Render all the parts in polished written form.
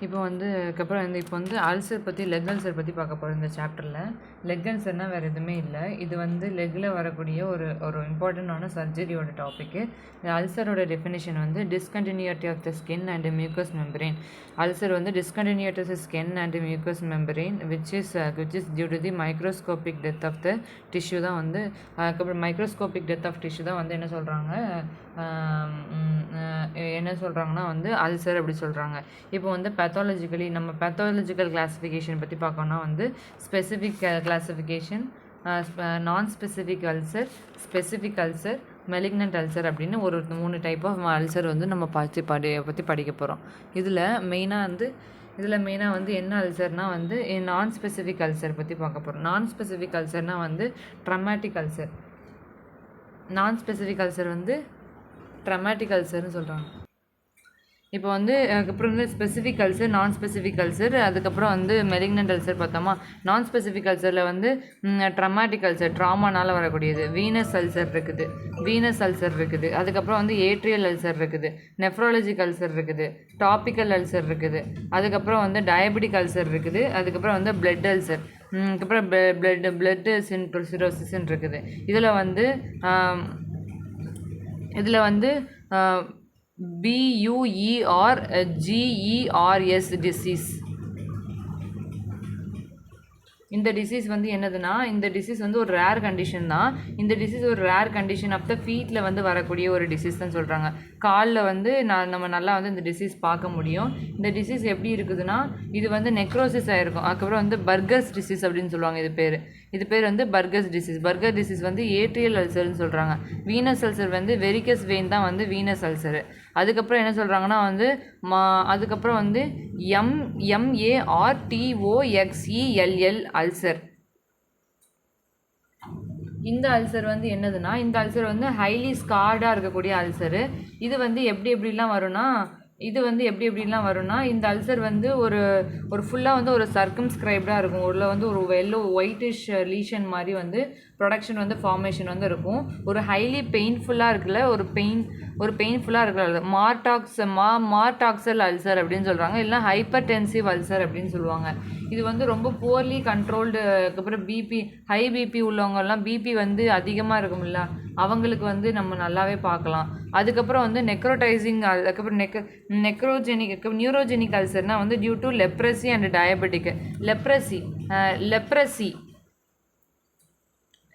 இப்போ வந்து அதுக்கப்புறம் இப்போ வந்து அல்சர் பற்றி லெக் அல்சர் பற்றி பார்க்க போகிறோம் இந்த சாப்டரில். லெக் அல்சர்னால் வேறு எதுவுமே இல்லை. இது வந்து லெக்கில் வரக்கூடிய ஒரு ஒரு இம்பார்ட்டண்டான சர்ஜரியோட டாப்பிக்கு. இந்த அல்சரோட டெஃபினேஷன் வந்து discontinuity of the skin and mucous membrane. Ulcer வந்து discontinuity of the skin and mucous membrane which is due to the microscopic death of the tissue தான் வந்து அதுக்கப்புறம் மைக்ரோஸ்கோபிக் டெத் ஆஃப் டிஷ்யூ தான் வந்து என்ன சொல்கிறாங்கன்னா வந்து அல்சர் அப்படி சொல்கிறாங்க. இப்போ வந்து பேத்தாலஜிக்கலி நம்ம பேத்தாலஜிக்கல் கிளாஸிஃபிகேஷன் பற்றி பார்க்கணுன்னா வந்து ஸ்பெசிஃபிக் கிளாஸிஃபிகேஷன், நான் specific ulcer, specific ulcer, malignant ulcer அப்படின்னு ஒரு 3 டைப் ஆஃப் அல்சர் வந்து நம்ம பற்றி படிக்க போகிறோம். இதில் மெயினாக வந்து என்ன அல்சர்னால் வந்து நான் ஸ்பெசிஃபிக் அல்சர் பற்றி பார்க்க போகிறோம். நான் ஸ்பெசிஃபிக் அல்சர்னால் வந்து ட்ரமாட்டிக் அல்சர். நான் ஸ்பெசிஃபிக் அல்சர் வந்து ட்ரமாட்டிக் அல்சர்னு சொல்கிறாங்க. இப்போ வந்து அதுக்கப்புறம் வந்து ஸ்பெசிஃபிக் அல்சர், நான் ஸ்பெசிஃபிக் அல்சர், அதுக்கப்புறம் வந்து மெலிக்னன்ட் அல்சர் பார்த்தோமா. நான் ஸ்பெசிஃபிக் அல்சரில் வந்து ட்ரமாட்டிக் அல்சர், ட்ராமானால் வரக்கூடியது. வீனஸ் அல்சர் இருக்குது. அதுக்கப்புறம் வந்து ஏட்ரியல் அல்சர் இருக்குது, நெஃப்ராலஜிக் அல்சர் இருக்குது, டாபிக்கல் அல்சர் இருக்குது, அதுக்கப்புறம் வந்து டயபெட்டிக் அல்சர் இருக்குது, அதுக்கப்புறம் வந்து பிளட் அல்சர், அதுக்கப்புறம் பிளட் சிரோசிஸ்ன்னு இருக்குது. இதில் வந்து BUERGERS டிசீஸ். இந்த டிசீஸ் வந்து என்னதுன்னா, இந்த டிசீஸ் வந்து ஒரு ரேர் கண்டிஷன் தான். இந்த டிசீஸ் ஒரு ரேர் கண்டிஷன் ஆஃப் த ஃபீட்டில் வந்து வரக்கூடிய ஒரு டிசீஸ் தான் சொல்கிறாங்க. காலில் வந்து நம்ம நல்லா வந்து இந்த டிசீஸ் பார்க்க முடியும். இந்த டிசீஸ் எப்படி இருக்குதுன்னா, இது வந்து நெக்ரோசிஸ் ஆகிருக்கும். அதுக்கப்புறம் வந்து பர்கர்ஸ் டிசீஸ் அப்படின்னு சொல்லுவாங்க. இது பேர் வந்து பர்கர்ஸ் டிசீஸ். பர்கர் டிசீஸ் வந்து ஏட்ரியல் அல்சர்னு சொல்கிறாங்க. வீனஸ் அல்சர் வந்து வெரிகஸ் வெயின் தான் வந்து வீனஸ் அல்சரு. அதுக்கப்புறம் என்ன சொல்கிறாங்கன்னா வந்து அதுக்கப்புறம் வந்து MARTOXELL அல்சர். இந்த அல்சர் வந்து என்னதுன்னா, இந்த அல்சர் வந்து ஹைலி ஸ்கார்டாக இருக்கக்கூடிய அல்சரு. இது வந்து எப்படிலாம் வரும்னா இந்த அல்சர் வந்து ஒரு ஃபுல்லாக வந்து ஒரு சர்க்கம்ஸ்கிரைப்டாக இருக்கும். உள்ள வந்து ஒரு ஒயிட்டிஷ் லீஷன் மாதிரி வந்து ப்ரொடக்ஷன் வந்து ஃபார்மேஷன் வந்து இருக்கும். ஒரு ஹைலி பெயின்ஃபுல்லாக இருக்குல்ல, ஒரு பெயின்ஃபுல்லாக இருக்கிற மார்டாக்சல் அல்சர் அப்படின்னு சொல்கிறாங்க. இல்லைனா ஹைப்பர் டென்சிவ் அல்சர் அப்படின்னு சொல்லுவாங்க. இது வந்து ரொம்ப புவர்லி கண்ட்ரோல்டு. அதுக்கப்புறம் ஹை பிபி உள்ளவங்கெல்லாம் பிபி வந்து அதிகமாக இருக்கும்ல, அவங்களுக்கு வந்து நம்ம நல்லாவே பார்க்கலாம். அதுக்கப்புறம் வந்து நெக்ரோடைசிங், அதுக்கப்புறம் நியூரோஜெனிக் அல்சர்னால் வந்து due to leprosy and diabetic.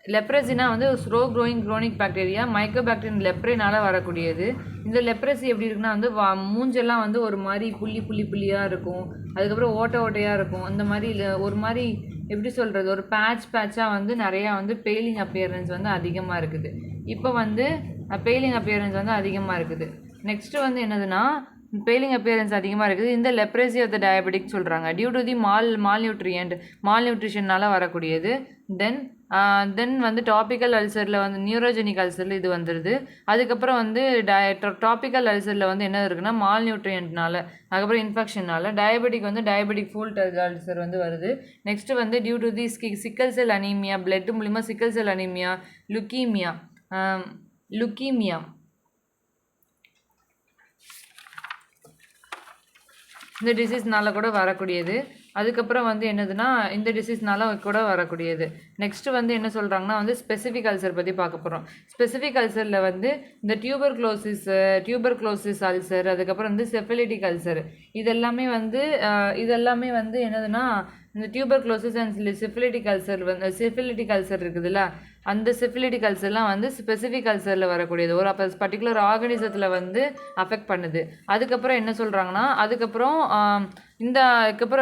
லெப்ரசினா வந்து slow growing chronic bacteria mycobacterium லெப்ரேனால் வரக்கூடியது. இந்த லெப்ரசி எப்படி இருக்குன்னா வந்து மூஞ்செல்லாம் வந்து ஒரு மாதிரி புள்ளியாக இருக்கும். அதுக்கப்புறம் ஓட்டையாக இருக்கும். அந்த மாதிரி ஒரு மாதிரி எப்படி சொல்கிறது, ஒரு பேட்சாக வந்து நிறையா வந்து பெயிலிங் அப்பியரன்ஸ் வந்து அதிகமாக இருக்குது. இப்போ வந்து பெயிலிங் அப்பியரன்ஸ் வந்து அதிகமாக இருக்குது. நெக்ஸ்ட்டு வந்து என்னதுன்னா, பெயிலிங் அப்பியரன்ஸ் அதிகமாக இருக்குது. இந்த லெப்ரசி ஆஃப் த டயபெட்டிக் சொல்கிறாங்க. டியூ டு தி மால்நியூட்ரிஷனால் வரக்கூடியது. தென் வந்து டாபிக்கல் அல்சரில் வந்து நியூரோஜெனிக் அல்சரில் இது வந்துடுது. அதுக்கப்புறம் வந்து டாபிக்கல் அல்சரில் வந்து என்ன இருக்குன்னா, மால்நியூட்ரியன்ட்னால, அதுக்கப்புறம் இன்ஃபெக்ஷனால். டயபெட்டிக் ஃபுல் அல்சர் வந்து வருது. நெக்ஸ்ட்டு வந்து டியூ டு தி சிக்கல் செல் அனீமியா, பிளட் மூலிமா சிக்கல் செல் அனீமியா, லுக்கீமியா இந்த டிசீஸ்னால கூட வரக்கூடியது. அதுக்கப்புறம் வந்து என்னதுன்னா, இந்த டிசீஸ்னால கூட வரக்கூடியது. நெக்ஸ்ட்டு வந்து என்ன சொல்கிறாங்கன்னா வந்து ஸ்பெசிஃபிக் அல்சர் பற்றி பார்க்க போகிறோம். ஸ்பெசிஃபிக் அல்சரில் வந்து இந்த டியூபர்க்ளோசிஸ் அல்சர், அதுக்கப்புறம் வந்து செஃபலிட்டிக் அல்சர், இதெல்லாமே வந்து என்னதுன்னா, இந்த டியூபர்க்ளோசிஸ் அண்ட் சிஃபிலிட்டிக் அல்சர் இருக்குதுல்ல, அந்த சிஃபிலிட்டிக் அல்சர்லாம் வந்து ஸ்பெசிஃபிக் அல்சரில் வரக்கூடியது. ஒரு பர்டிகுலர் ஆர்கனிசத்தில் வந்து அஃபெக்ட் பண்ணுது. அதுக்கப்புறம் என்ன சொல்கிறாங்கன்னா, அதுக்கப்புறம்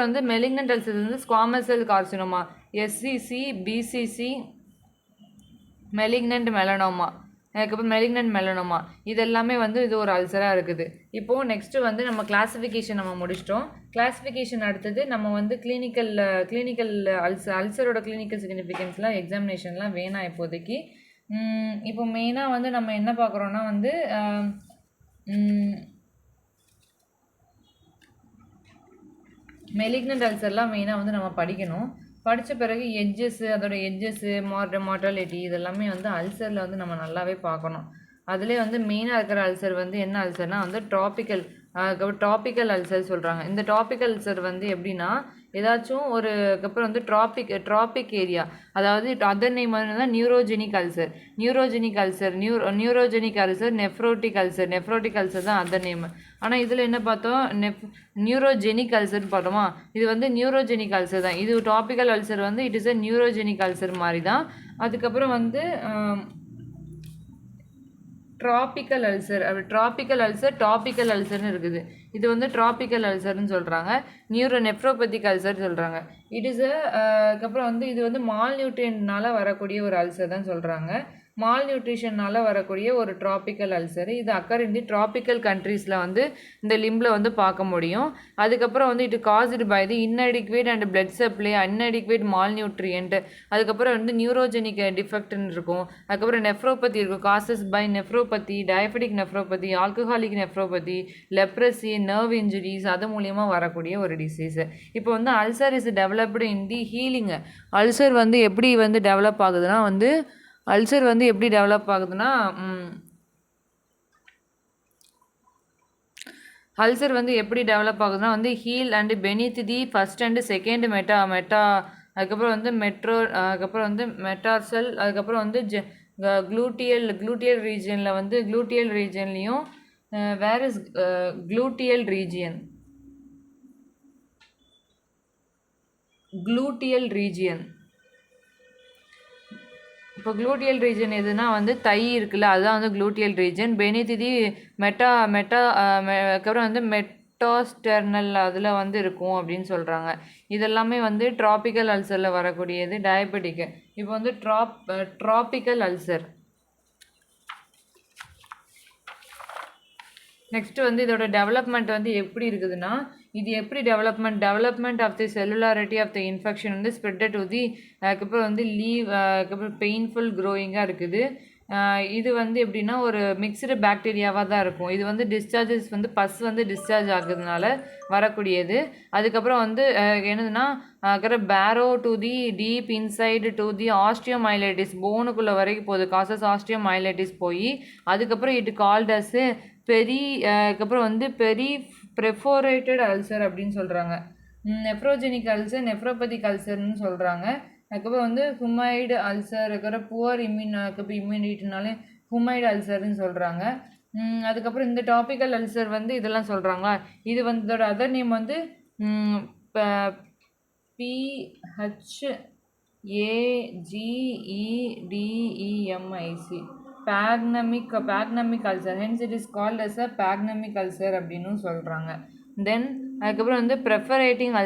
வந்து மெலிக்னன்ட் அல்சர் வந்து ஸ்குவாமஸ் செல் carcinoma, SCC, BCC, malignant melanoma, இதெல்லாமே வந்து இது ஒரு அல்சராக இருக்குது. இப்போது நெக்ஸ்ட்டு வந்து நம்ம கிளாஸிஃபிகேஷன் நம்ம முடிச்சிட்டோம். கிளாஸிஃபிகேஷன் அடுத்தது நம்ம வந்து கிளினிக்கல் அல்சரோட கிளினிக்கல் சிக்னிஃபிகன்ஸ்லாம் எக்ஸாமினேஷன்லாம் வேணாம் இப்போதைக்கு. இப்போ மெயினாக வந்து நம்ம என்ன பார்க்குறோன்னா வந்து மெலிக்னன்ட் அல்சர்லாம் மெயினாக வந்து நம்ம படிக்கணும். படித்த பிறகு அதோட எட்ஜஸ்ஸு மார்டாலிட்டி இதெல்லாமே வந்து அல்சரில் வந்து நம்ம நல்லாவே பார்க்கணும். அதிலே வந்து மெயினாக இருக்கிற அல்சர் வந்து என்ன அல்சர்னால் வந்து அதுக்கப்புறம் டாபிக்கல் அல்சர் சொல்கிறாங்க. இந்த டாபிக்கல் அல்சர் வந்து எப்படின்னா ஏதாச்சும் ஒரு அதுக்கப்புறம் வந்து ட்ராபிக் ஏரியா, அதாவது அதர் நேம் வந்து neurogenic ulcer. Neurogenic ulcer, nephrotic ulcer தான் அதர் நேம். ஆனால் இதில் என்ன பார்த்தோம், நியூரோஜெனிக் அல்சர்னு பார்த்தோமா, இது வந்து நியூரோஜெனிக் அல்சர் தான். இது டாபிக்கல் அல்சர் வந்து it is a neurogenic ulcer மாதிரி தான். அதுக்கப்புறம் வந்து ட்ராபிக்கல் அல்சர் டாபிக்கல் அல்சர்னு இருக்குது. இது வந்து ட்ராபிக்கல் அல்சர்னு சொல்கிறாங்க. நெஃப்ரோபதிக் அல்சர் சொல்கிறாங்க. இட் இஸ் அதுக்கப்புறம் வந்து இது வந்து மால் நியூட்ரியன்ட்னால வரக்கூடிய ஒரு அல்சர் தான் சொல்கிறாங்க. மால் நியூட்ரிஷனால் வரக்கூடிய ஒரு ட்ராபிக்கல் அல்சர். இது அக்கர் இன் தி ட்ராபிக்கல் கண்ட்ரீஸில் வந்து இந்த லிம்பில் வந்து பார்க்க முடியும். அதுக்கப்புறம் வந்து it caused by the inadequate and blood supply, inadequate malnutrient. அதுக்கப்புறம் வந்து நியூரோஜெனிக் டிஃபெக்ட்னு இருக்கும். அதுக்கப்புறம் நெஃப்ரோபதி இருக்கும், causes by nephropathy, diabetic nephropathy, alcoholic nephropathy, leprosy, nerve injuries, அது மூலியமாக வரக்கூடிய ஒரு டிசீஸ். இப்போ வந்து ulcer is developed in the healing. Ulcer வந்து எப்படி வந்து டெவலப் ஆகுதுன்னா வந்து அல்சர் வந்து எப்படி டெவலப் ஆகுதுன்னா அல்சர் வந்து எப்படி டெவலப் ஆகுதுன்னா வந்து heel and beneath the first and second meta அதுக்கப்புறம் வந்து அதுக்கப்புறம் வந்து மெட்டார்சல், அதுக்கப்புறம் வந்து க்ளூட்டியல் ரீஜன்லையும் வேர் இஸ் க்ளூட்டியல் ரீஜியன். இப்போ க்ளூட்டியல் ரீஜன் எதுனா வந்து தை இருக்குல்ல, அதுதான் வந்து க்ளூட்டியல் ரீஜன். பெனித் தி அதுக்கப்புறம் வந்து மெட்டாஸ்டெர்னல் அதில் வந்து இருக்கும் அப்படின்னு சொல்கிறாங்க. இதெல்லாமே வந்து ட்ராபிக்கல் அல்சரில் வரக்கூடியது. டயபெட்டிக் இப்போ வந்து ட்ராபிக்கல் அல்சர். நெக்ஸ்ட் வந்து இதோட டெவலப்மெண்ட் வந்து எப்படி இருக்குதுன்னா, இது எப்படி development of the cellularity of the infection வந்து ஸ்ப்ரெட் டு தி அதுக்கப்புறம் வந்து அதுக்கப்புறம் பெயின்ஃபுல் க்ரோயிங்காக இருக்குது. இது வந்து எப்படின்னா ஒரு மிக்சடு பாக்டீரியாவாக தான் இருக்கும். இது வந்து டிஸ்சார்ஜஸ் வந்து பஸ் வந்து டிஸ்சார்ஜ் ஆகுறதுனால வரக்கூடியது. அதுக்கப்புறம் வந்து என்னதுன்னா burrow to the deep inside to the osteomyelitis, போனுக்குள்ளே வரைக்கும் போகுது, காசஸ் ஆஸ்டியோமைலைட்டிஸ் போய் அதுக்கப்புறம் இட் கால்ட் அஸ் அதுக்கப்புறம் வந்து பெரிஃபோரேட்டட் அல்சர் அப்படின்னு சொல்கிறாங்க. நெஃப்ரோஜெனிக் அல்சர், நெஃப்ரோபதிக் அல்சர்னு சொல்கிறாங்க. அதுக்கப்புறம் வந்து ஹுமைடு அல்சர், அதுக்கப்புறம் புவர் இம்யூனிட்டினாலே ஹுமைடு அல்சர்னு சொல்கிறாங்க. அதுக்கப்புறம் இந்த டாபிக்கல் அல்சர் வந்து இதெல்லாம் சொல்கிறாங்களா. இது வந்து இதோட அதர் நேம் வந்து PHAGEDEMIC, phagedenic ulcer. Hence it is called as a phagedenic ulcer அப்படின்னு சொல்கிறாங்க. தென் அதுக்கப்புறம் வந்து ப்ரெஃபரேட்டிங்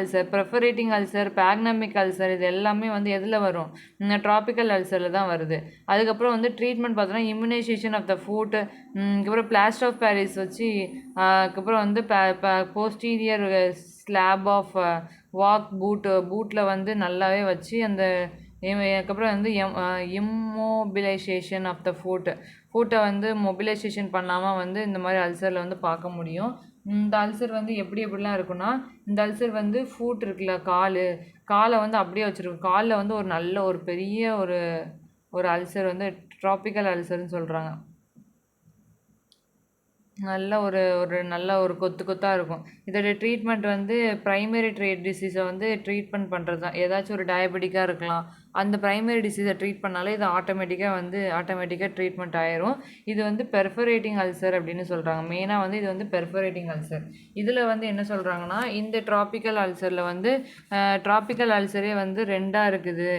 அல்சர், பாக்னமிக் அல்சர், இது எல்லாமே வந்து எதில் வரும், ட்ராபிக்கல் அல்சரில் தான் வருது. அதுக்கப்புறம் வந்து ட்ரீட்மெண்ட் பார்த்தோன்னா இம்யூனைசேஷன் ஆஃப் த ஃபுட், அதுக்கப்புறம் பிளாஸ்டர் ஆஃப் பாரிஸ் வச்சு, அதுக்கப்புறம் வந்து போஸ்டீரியர் ஸ்லாப் ஆஃப் பூட்டில் வந்து நல்லாவே வச்சு அந்த அதுக்கப்புறம் வந்து இம்மோபிலைசேஷன் ஆஃப் த ஃபுட்டை வந்து மொபிலைசேஷன் பண்ணாமல் வந்து இந்த மாதிரி அல்சரில் வந்து பார்க்க முடியும். இந்த அல்சர் வந்து எப்படிலாம் இருக்குன்னா, இந்த அல்சர் வந்து ஃபுட் இருக்குல்ல, காலை வந்து அப்படியே வச்சுருக்கும். காலில் வந்து ஒரு நல்ல ஒரு பெரிய ஒரு அல்சர் வந்து ட்ராபிக்கல் அல்சர்னு சொல்கிறாங்க. நல்ல நல்ல ஒரு கொத்தாக இருக்கும். இதோட ட்ரீட்மெண்ட் வந்து ப்ரைமரி டிசீஸை வந்து ட்ரீட்மெண்ட் பண்ணுறது தான். ஏதாச்சும் ஒரு டயபெட்டிக்காக இருக்கலாம், அந்த ப்ரைமரி டிசீஸை ட்ரீட் பண்ணாலே இது ஆட்டோமேட்டிக்காக ட்ரீட்மெண்ட் ஆயிரும். இது வந்து பெர்ஃபரேட்டிங் அல்சர் அப்படின்னு சொல்கிறாங்க. மெயினாக வந்து இது வந்து பெர்ஃபரேட்டிங் அல்சர். இதில் வந்து என்ன சொல்கிறாங்கன்னா, இந்த ட்ராபிக்கல் அல்சரில் வந்து ட்ராபிக்கல் அல்சரே வந்து ரெண்டாக இருக்குது.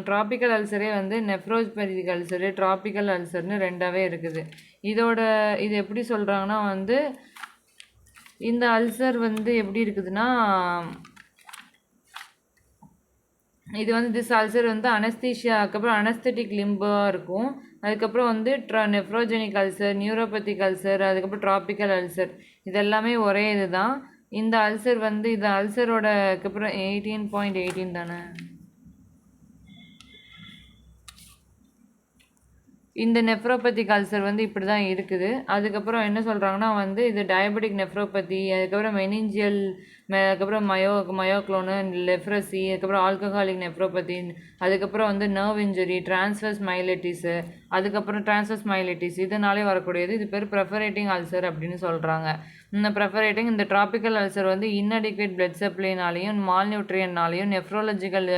ட்ராபிக்கல் அல்சரே வந்து நெஃப்ரோபதிக் அல்சரு, ட்ராபிக்கல் அல்சர்னு ரெண்டாவே இருக்குது. இது எப்படி சொல்கிறாங்கன்னா வந்து இந்த அல்சர் வந்து எப்படி இருக்குதுன்னா, இது வந்து திஸ் அல்சர் வந்து அனஸ்தீஷியா, அதுக்கப்புறம் அனஸ்தெட்டிக் லிம்பாக இருக்கும். அதுக்கப்புறம் வந்து நெஃப்ரோஜெனிக் அல்சர், நியூரோபதிக் அல்சர், அதுக்கப்புறம் ட்ராபிக்கல் அல்சர், இதெல்லாமே ஒரே இது தான். இந்த அல்சர் வந்து இது அல்சரோட அதுக்கப்புறம் 18.18 தானே. இந்த நெஃப்ரோபதிக் அல்சர் வந்து இப்படி தான் இருக்குது. அதுக்கப்புறம் என்ன சொல்கிறாங்கன்னா வந்து இது டயபெட்டிக் நெஃப்ரோபதி, அதுக்கப்புறம் மெனிஞ்சியல், அதுக்கப்புறம் மயோக்ளோனு, லெப்ரசி, அதுக்கப்புறம் ஆல்கஹாலிக் நெஃப்ரோபதி, அதுக்கப்புறம் வந்து நர்வ் இன்ஜுரி, டிரான்ஸ்வர்ஸ் மைலைட்டிஸு, அதுக்கப்புறம் டிரான்ஸ்வர்ஸ் மைலைட்டிஸ் இதனாலே வரக்கூடியது. இது பேர் ப்ரெஃபரேட்டிங் அல்சர் அப்படின்னு சொல்கிறாங்க. இந்த ப்ரெஃபரேட்டிங் இந்த ட்ராபிக்கல் அல்சர் வந்து இன்அடிக்வேட் பிளட் சப்ளைனாலையும் மால்நியூட்ரியன்னாலையும் நெஃப்ரோலஜிக்கல்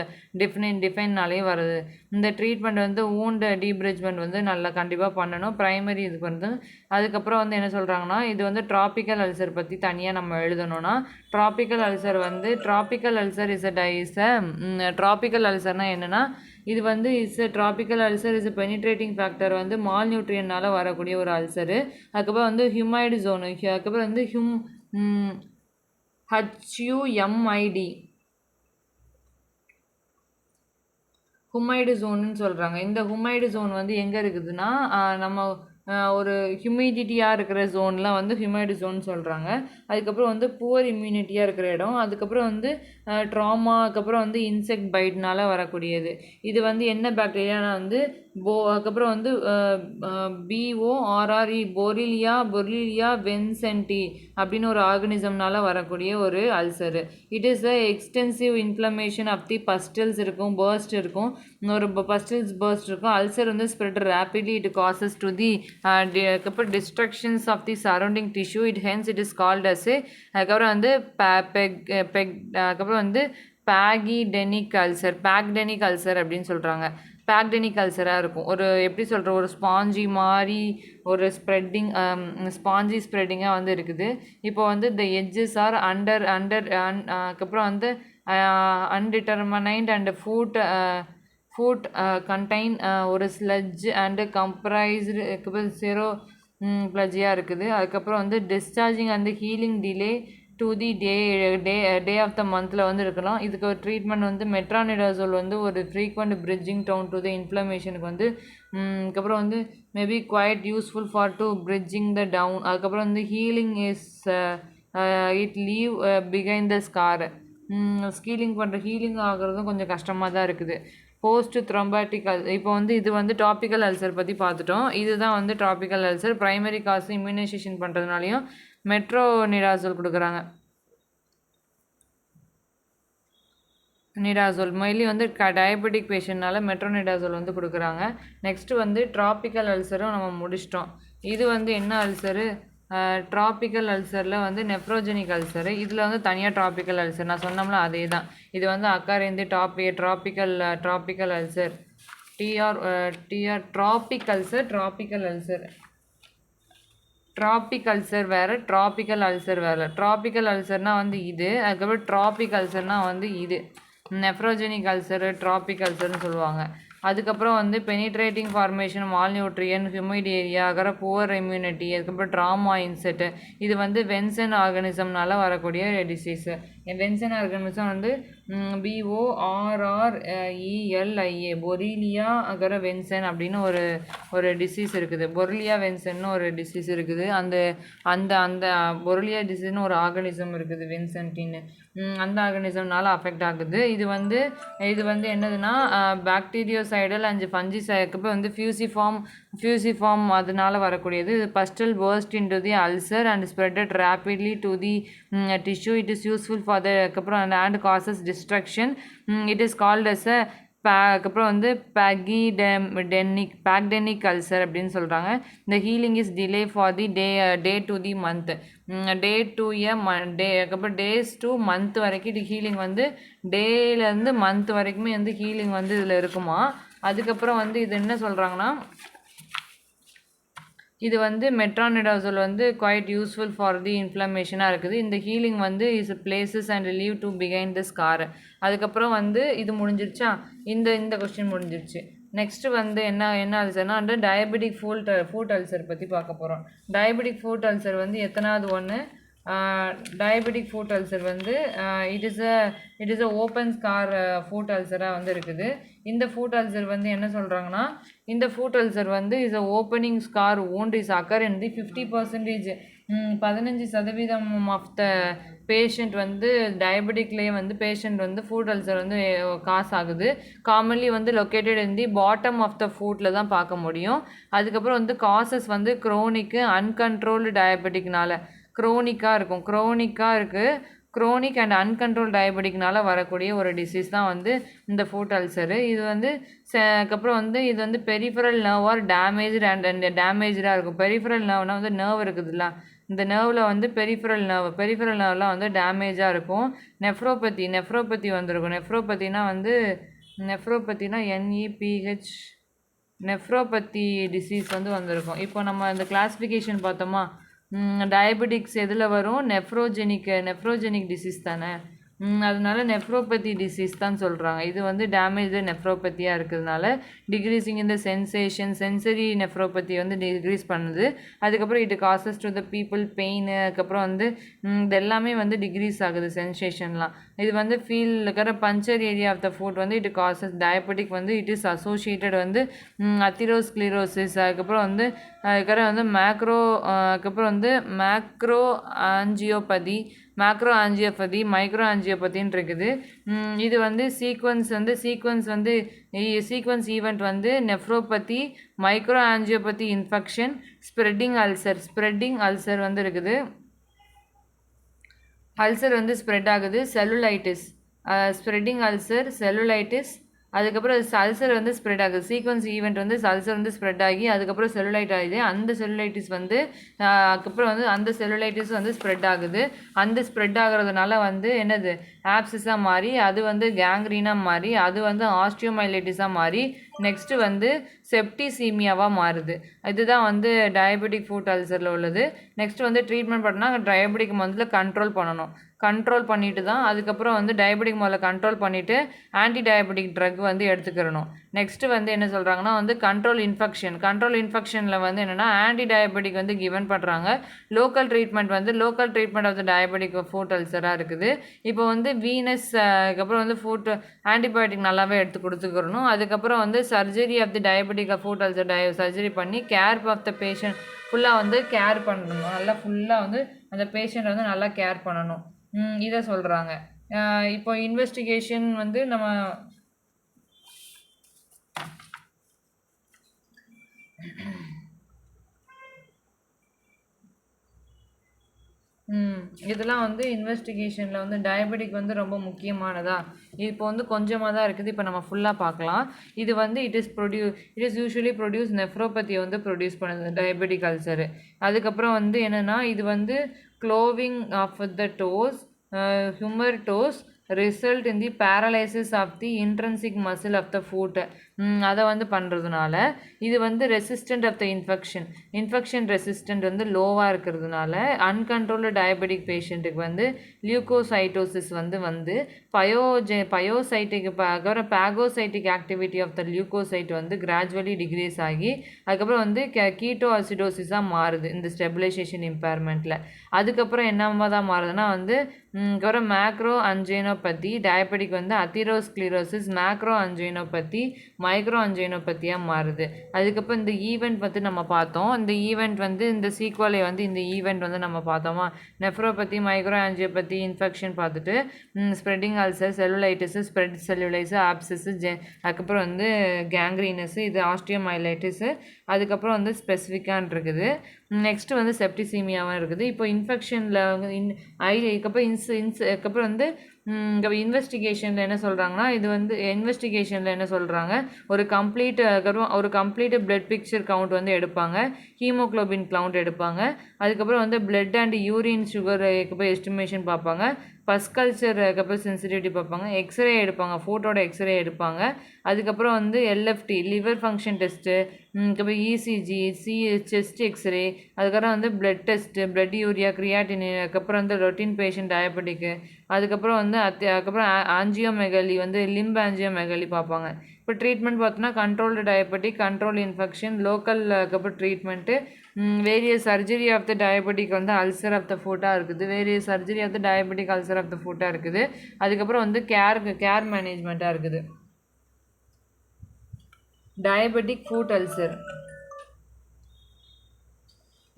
டிஃபைன்னாலையும் வருது. இந்த ட்ரீட்மெண்ட் வந்து வூண்ட் டீப்ரிட்ஜ்மெண்ட் வந்து நல்லா கண்டிப்பாக பண்ணணும். ப்ரைமரி இதுக்கு வந்து அதுக்கப்புறம் வந்து என்ன சொல்கிறாங்கன்னா இது வந்து ட்ராபிக்கல் அல்சர் பற்றி தனியாக நம்ம எழுதணும்னா ட்ராபிக்கல் அல்சர் ட்ராபிக்கல் அல்சர்னால் என்னென்னா இது வந்து tropical ulcer is penetrating factor வந்து மால் நியூட்ரியனால் வரக்கூடிய ஒரு அல்சரு. அதுக்கப்புறம் வந்து ஹியூமைடு ஜோனு, அதுக்கப்புறம் வந்து HUMID ஹுமைடு ஜோனுன்னு சொல்கிறாங்க. இந்த ஹுமைடு ஜோன் வந்து எங்கே இருக்குதுன்னா நம்ம ஒரு ஹியூமிடிட்டியாக இருக்கிற ஜோன்லாம் வந்து ஹியூமைடு ஜோன் சொல்கிறாங்க. அதுக்கப்புறம் வந்து புவர் இம்யூனிட்டியாக இருக்கிற இடம், அதுக்கப்புறம் வந்து ட்ராமா, அதுக்கப்புறம் வந்து இன்செக்ட் பைட்னால் வரக்கூடியது. இது வந்து என்ன பாக்டீரியானா வந்து அதுக்கப்புறம் வந்து BORRE பொரிலியா வென்சென்டி அப்படின்னு ஒரு ஆர்கனிசம்னால வரக்கூடிய ஒரு ulcer. It is extensive inflammation of the pustules இருக்கும், பர்ஸ்ட் இருக்கும், ஒரு பஸ்டில்ஸ் பர்ஸ்ட் இருக்கும். அல்சர் வந்து spread rapidly, it causes to the destructions of the surrounding tissue, it is called as அதுக்கப்புறம் வந்து அதுக்கப்புறம் வந்து பேக்டெனிக் அல்சர் அப்படின்னு சொல்கிறாங்க. பேக்டெனிக் அல்சராக இருக்கும். ஒரு எப்படி சொல்கிற ஒரு ஸ்பாஞ்சி மாதிரி ஒரு ஸ்பாஞ்சி ஸ்ப்ரெட்டிங்காக வந்து இருக்குது. இப்போ வந்து த எட்ஜஸ் ஆர் அதுக்கப்புறம் வந்து அன்டிட்டர்மனைண்ட் அண்ட் ஃபுட் கண்டைன் ஒரு ஸ்லட்ஜ் அண்டு கம்ப்ரைஸ்டு செரோ பிளஜியாக இருக்குது. அதுக்கப்புறம் வந்து discharging and healing delay to the day of the மந்தில் வந்து இருக்கலாம். இதுக்கு ஒரு ட்ரீட்மெண்ட் வந்து மெட்ரானிடாசோல் வந்து ஒரு frequent bridging down to the இன்ஃப்ளமேஷனுக்கு வந்து அதுக்கப்புறம் வந்து maybe quite useful for to bridging the down. அதுக்கப்புறம் வந்து healing is it leave behind the scar. Healing ஆகுறதும் கொஞ்சம் கஷ்டமாக தான் இருக்குது. போஸ்ட் த்ரோம்பாட்டிக் இப்போ வந்து இது வந்து டாபிக்கல் அல்சர் பற்றி பார்த்துட்டோம். இதுதான் வந்து டாபிக்கல் அல்சர். ப்ரைமரி காசு இம்யூனைசேஷன் பண்ணுறதுனாலையும் மெட்ரோனிடாசோல் கொடுக்குறாங்க. நிடாசோல் மெயின்லி வந்து டயபெட்டிக் பேஷண்ட்னால மெட்ரோனிடாசோல் வந்து கொடுக்குறாங்க. நெக்ஸ்ட்டு வந்து ட்ராபிக்கல் அல்சரும் நம்ம முடிச்சிட்டோம். இது வந்து என்ன அல்சரு? ட்ராபிக்கல் அல்சரில் வந்து நெஃப்ரோஜெனிக் அல்சரு. இதில் வந்து தனியாக ட்ராபிக்கல் அல்சர் நான் சொன்னோம்ல அதே தான். இது வந்து occur tropical ulcer traffic ulcer வேறு, ட்ராபிக்கல் அல்சர் வேறு. ட்ராபிக்கல் அல்சர்னால் வந்து இது, அதுக்கப்புறம் ட்ராபிக் அல்சர்னால் வந்து இது. நெஃப்ரோஜெனிக் அல்சரு, ட்ராபிக் அல்சர்னு சொல்லுவாங்க. அதுக்கப்புறம் வந்து பெனிட்ரேட்டிங் ஃபார்மேஷன், மால்நியூட்ரியன், ஹியூமிட் ஏரியா, அதுக்கப்புறம் புவர் இம்யூனிட்டி, அதுக்கப்புறம் ட்ராமா இன்செட்டு. இது வந்து வென்சன் ஆர்கனிசம்னால வரக்கூடிய டிசீஸு. வென்சன் ஆர்கனிசம் வந்து BORRELIA பொரிலியா அகர வென்சன் அப்படின்னு ஒரு டிசீஸ் இருக்குது. பொரிலியா வென்சன்னு ஒரு டிசீஸ் இருக்குது. அந்த பொரிலியா டிசீஸ்னு ஒரு ஆர்கனிசம் இருக்குது வென்சன்டின்னு. அந்த ஆர்கனிசம்னால அஃபெக்ட் ஆகுது. இது வந்து என்னதுன்னா பாக்டீரியோசைடல் அண்ட் ஃபஞ்சிசைடுக்கு வந்து ஃபியூசிஃபார்ம் அதனால வரக்கூடியது. Pustule burst into the ulcer and spreaded rapidly to the tissue. It is useful for the அதுக்கப்புறம் and causes destruction. It is called as அதுக்கப்புறம் வந்து பேக்டெனிக் அல்சர் அப்படின்னு சொல்கிறாங்க. இந்த healing is delay for the day to the month. அதுக்கப்புறம் days to month வரைக்கும் இது healing வந்து டேலேருந்து மந்த் வரைக்குமே வந்து ஹீலிங் வந்து இதில் இருக்குமா. அதுக்கப்புறம் வந்து இது என்ன சொல்கிறாங்கன்னா இது வந்து மெட்ரானிடாசோல் வந்து குவைட் யூஸ்ஃபுல் ஃபார் தி இன்ஃப்ளமேஷனாக இருக்குது. இந்த ஹீலிங் வந்து is places and leave to behind the scar. அதுக்கப்புறம் வந்து இது முடிஞ்சிருச்சா, இந்த கொஸ்டின் முடிஞ்சிருச்சு. நெக்ஸ்ட்டு வந்து என்ன அல்சர்னா வந்து டயபெட்டிக் ஃபுட் அல்சர் பற்றி பார்க்க போகிறோம். டயபெட்டிக் ஃபுட் அல்சர் வந்து எத்தனாவது ஒன்று? டயபெட்டிக் ஃபுட் அல்சர் வந்து it is a open scar foot அல்சராக வந்து இருக்குது. இந்த ஃபுட் அல்சர் வந்து என்ன சொல்கிறாங்கன்னா இந்த ஃபுட் அல்சர் வந்து is a opening scar wound is occur in the 50% 15% of the patient வந்து டயபெட்டிக்லேயே வந்து பேஷண்ட் வந்து ஃபுட் அல்சர் வந்து காசு ஆகுது. காமன்லி வந்து located in the bottom of the ஃபுட்டில் தான் பார்க்க முடியும். அதுக்கப்புறம் வந்து காசஸ் வந்து க்ரோனிக்கு அன்கண்ட்ரோல்டு டயபெட்டிக்னால க்ரோனிக்காக இருக்குது. க்ரோனிக் அண்ட் அன்கண்ட்ரோல் டயபெட்டிக்னால வரக்கூடிய ஒரு டிசீஸ் தான் வந்து இந்த ஃபுட் அல்சரு. இது வந்து அதுக்கப்புறம் வந்து இது வந்து பெரிஃபரல் நர்வ் ஆர் டேமேஜாக இருக்கும். பெரிஃபரல் நர்வ்னால் வந்து நர்வ் இருக்குதுல்ல, இந்த நர்வில் வந்து பெரிஃபரல் நர்வ்லாம் வந்து டேமேஜாக இருக்கும். நெஃப்ரோபதி வந்திருக்கும். நெஃப்ரோபத்தினா NEPH நெஃப்ரோபதி டிசீஸ் வந்து வந்திருக்கும். இப்போ நம்ம இந்த கிளாஸிஃபிகேஷன் பார்த்தோமா, டயபெட்டிக்ஸ் எதில் வரும்? நெஃப்ரோஜெனிக் டிசீஸ் தானே. அதனால நெஃப்ரோபதி டிசீஸ் தான் சொல்கிறாங்க. இது வந்து டேமேஜ் நெஃப்ரோபதியாக இருக்கிறதுனால டிக்ரீஸிங் இந்த சென்சரி நெஃப்ரோபதி வந்து டிக்ரீஸ் பண்ணுது. அதுக்கப்புறம் இது causes to the people pain. அதுக்கப்புறம் வந்து இது எல்லாமே வந்து டிக்ரீஸ் ஆகுது சென்சேஷன்லாம். இது வந்து இருக்கிற puncture area of the foot வந்து இட் காசஸ் டயபெட்டிக் வந்து இட் இஸ் அசோசியேட்டட் வந்து அத்திரோஸ்க்ளீரோசிஸ். அதுக்கப்புறம் வந்து இருக்கிற வந்து அதுக்கப்புறம் வந்து மேக்ரோ ஆஞ்சியோபதி மைக்ரோ ஆஞ்சியோபதின்னு இருக்குது. இது வந்து சீக்வன்ஸ் ஈவெண்ட் வந்து nephropathy, micro angiopathy infection, spreading ulcer வந்து இருக்குது. அல்சர் வந்து ஸ்ப்ரெட் ஆகுது. Spreading cellulitis. அதுக்கப்புறம் அல்சர் வந்து ஸ்ப்ரெட் ஆகுது. சீக்வன்ஸ் ஈவெண்ட் வந்து அல்சர் வந்து ஸ்ப்ரெட் ஆகி அதுக்கப்புறம் செல்லுலைட் ஆகுது. அந்த செல்லுலைட்டிஸ் வந்து அதுக்கப்புறம் வந்து அந்த செல்லுலைட்டிஸ் வந்து ஸ்ப்ரெட் ஆகுது. அந்த ஸ்ப்ரெட் ஆகிறதுனால வந்து என்னது ஆப்சிஸாக மாறி அது வந்து கேங்க்ரீனாக மாறி அது வந்து ஆஸ்டியோமைலைட்டிஸாக மாறி நெக்ஸ்ட்டு வந்து செப்டிசீமியாவாக மாறுது. இதுதான் வந்து டயபெட்டிக் ஃபுட் அல்சரில் உள்ளது. நெக்ஸ்ட் வந்து ட்ரீட்மெண்ட் பண்ணால் டயபெட்டிக் முதல்ல கண்ட்ரோல் பண்ணிட்டு தான் அதுக்கப்புறம் வந்து டயபெட்டிக் முதல்ல கண்ட்ரோல் பண்ணிவிட்டு ஆன்டி டயபெட்டிக் ட்ரக் வந்து எடுத்துக்கிறணும். நெக்ஸ்ட்டு வந்து என்ன சொல்கிறாங்கன்னா வந்து கண்ட்ரோல் இன்ஃபெக்ஷனில் வந்து என்னென்னா ஆன்டி டயபெட்டிக் வந்து கிவன் பண்ணுறாங்க. Local treatment of the diabetic foot அல்சராக இருக்குது. இப்போ வந்து வீனஸ் அதுக்கப்புறம் வந்து ஃபுட் ஆன்டிபயோட்டிக் நல்லாவே எடுத்து கொடுத்துக்கிறணும். அதுக்கப்புறம் வந்து surgery of the diabetic foot ulcer surgery பண்ணி கேர் ஆஃப் த பேஷண்ட் ஃபுல்லாக வந்து கேர் பண்ணணும். நல்லா ஃபுல்லாக வந்து அந்த பேஷண்ட் வந்து நல்லா கேர் பண்ணணும். இதை சொல்கிறாங்க. இப்போ இன்வெஸ்டிகேஷன் வந்து நம்ம இதெல்லாம் வந்து இன்வெஸ்டிகேஷனில் வந்து டயபெட்டிக் வந்து ரொம்ப முக்கியமானதா. இப்போ வந்து கொஞ்சமாக தான் இருக்குது. இப்போ நம்ம ஃபுல்லாக பார்க்கலாம். இது வந்து இட் இஸ் யூஸ்வலி ப்ரொடியூஸ் நெஃப்ரோபதியை வந்து ப்ரொடியூஸ் பண்ணுது டயபெட்டிக் அல்சரு. அதுக்கப்புறம் வந்து என்னென்னா இது வந்து க்ளோவிங் of the dose humour dose result in the paralysis of the intrinsic muscle of the foot. அதை வந்து பண்ணுறதுனால இது வந்து resistant of the infection resistant வந்து லோவாக இருக்கிறதுனால அன்கண்ட்ரோல்டு டயபெட்டிக் பேஷண்ட்டுக்கு வந்து லியூகோசைட்டோசிஸ் வந்து phagocytic activity of the leucocyte வந்து கிராஜுவலி டிக்ரீஸ் ஆகி அதுக்கப்புறம் வந்து கீட்டோ அசிடோசிஸாக மாறுது இந்த ஸ்டெபிலைசேஷன் இம்பேர்மெண்ட்டில். அதுக்கப்புறம் என்னமா தான் மாறுதுன்னா வந்து அதுக்கப்புறம் மேக்ரோ அஞ்சைனோபதி டயபெட்டிக் வந்து அத்திரோஸ்க்ளீரோசிஸ், மேக்ரோ அஞ்சைனோபதி, மைக்ரோ அஞ்சைனோபதியாக மாறுது. அதுக்கப்புறம் இந்த ஈவெண்ட் வந்து நம்ம பார்த்தோம். இந்த ஈவெண்ட் வந்து இந்த சீக்வலை வந்து இந்த ஈவெண்ட் வந்து நம்ம பார்த்தோமா, நெஃப்ரோபதி, மைக்ரோ ஆஞ்சியோபதி, இன்ஃபெக்ஷன் பார்த்துட்டு ஸ்ப்ரெட்டிங் அல்சர், செல்லுலைட்டிஸு, ஸ்ப்ரெட் செல்லுலைஸு, ஆப்சிஸு, அதுக்கப்புறம் வந்து கேங்க்ரீனஸு, இது ஆஸ்டியோமைலைட்டிஸு, அதுக்கப்புறம் வந்து ஸ்பெசிஃபிக்கான் இருக்குது. நெக்ஸ்ட்டு வந்து செப்டிசீமியாவும் இருக்குது. இப்போ இன்ஃபெக்ஷனில் அதுக்கப்புறம் வந்து இன்வெஸ்டிகேஷனில் என்ன சொல்கிறாங்கன்னா இது வந்து இன்வெஸ்டிகேஷனில் என்ன சொல்கிறாங்க ஒரு கம்ப்ளீட் பிளட் பிக்சர் கவுண்ட் வந்து எடுப்பாங்க. ஹீமோக்ளோபின் கவுண்ட் எடுப்பாங்க. அதுக்கப்புறம் வந்து blood and urine sugar estimation பார்ப்பாங்க. பஸ் கல்ச்சர் அதுக்கப்புறம் சென்சிட்டிவிட்டி பார்ப்பாங்க. எக்ஸ்ரே எடுப்பாங்க, ஃபோட்டோட எக்ஸ்ரே எடுப்பாங்க. அதுக்கப்புறம் வந்து LFT லிவர் ஃபங்க்ஷன் டெஸ்ட்டு, அதுக்கப்புறம் ECG, செஸ்ட் எக்ஸ்ரே, அதுக்கப்புறம் வந்து blood test, blood urea, creatine, அதுக்கப்புறம் வந்து ரொட்டீன் பேஷண்ட் டயபெட்டிக்கு, அதுக்கப்புறம் வந்து அதுக்கப்புறம் ஆஞ்சியோமெகலி வந்து லிம்ப் ஆஞ்சியோமெகலி பார்ப்பாங்க. இப்போ ட்ரீட்மெண்ட் பார்த்தோன்னா controlled diabetic, control infection, local அதுக்கப்புறம் treatment, various surgery of the diabetic வந்து அல்சர் ஆஃப் த ஃபுட்டாக இருக்குது. Various surgery of the diabetic ulcer of the ஃபுட்டாக இருக்குது. அதுக்கப்புறம் வந்து கேர் மேனேஜ்மெண்ட்டாக இருக்குது. டயபெட்டிக் ஃபுட் அல்சர்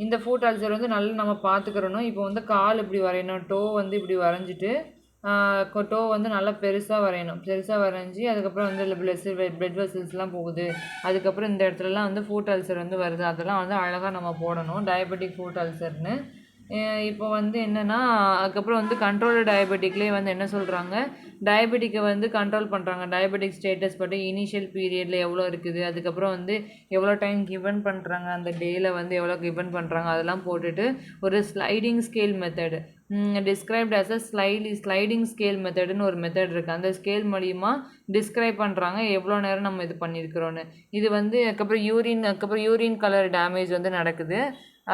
இந்த ஃபுட் அல்சர் வந்து நல்லா நம்ம பார்த்துக்கிறணும். இப்போ வந்து கால் இப்படி வரையணும், டோ வந்து இப்படி வரைஞ்சிட்டு டோ வந்து நல்லா பெருசாக வரையணும். பெருசாக வரைஞ்சி அதுக்கப்புறம் வந்து இல்லை பிளட் வெசல்ஸ்லாம் போகுது, அதுக்கப்புறம் இந்த இடத்துலலாம் வந்து ஃபுட் அல்சர் வந்து வருது, அதெல்லாம் வந்து அழகாக நம்ம போடணும். டயபெட்டிக் ஃபுட் அல்சர்னு. இப்போ வந்து என்னென்னா அதுக்கப்புறம் வந்து கண்ட்ரோல்டு டயபெட்டிக்லேயே வந்து என்ன சொல்கிறாங்க, டயபெட்டிக்கை வந்து கண்ட்ரோல் பண்ணுறாங்க. டயபெட்டிக் ஸ்டேட்டஸ் பற்றி இனிஷியல் பீரியடில் எவ்வளோ இருக்குது, அதுக்கப்புறம் வந்து எவ்வளோ டைம் கிவன் பண்ணுறாங்க, அந்த டேயில் வந்து எவ்வளோ கிவன் பண்ணுறாங்க, அதெல்லாம் போட்டுட்டு ஒரு sliding scale method described as a sliding scale மெத்தடுன்னு ஒரு மெத்தட் இருக்குது. அந்த ஸ்கேல் மூலிமா டிஸ்கிரைப் பண்ணுறாங்க எவ்வளோ நேரம் நம்ம இது பண்ணியிருக்கிறோன்னு. இது வந்து அதுக்கப்புறம் யூரின் கலர் டேமேஜ் வந்து நடக்குது.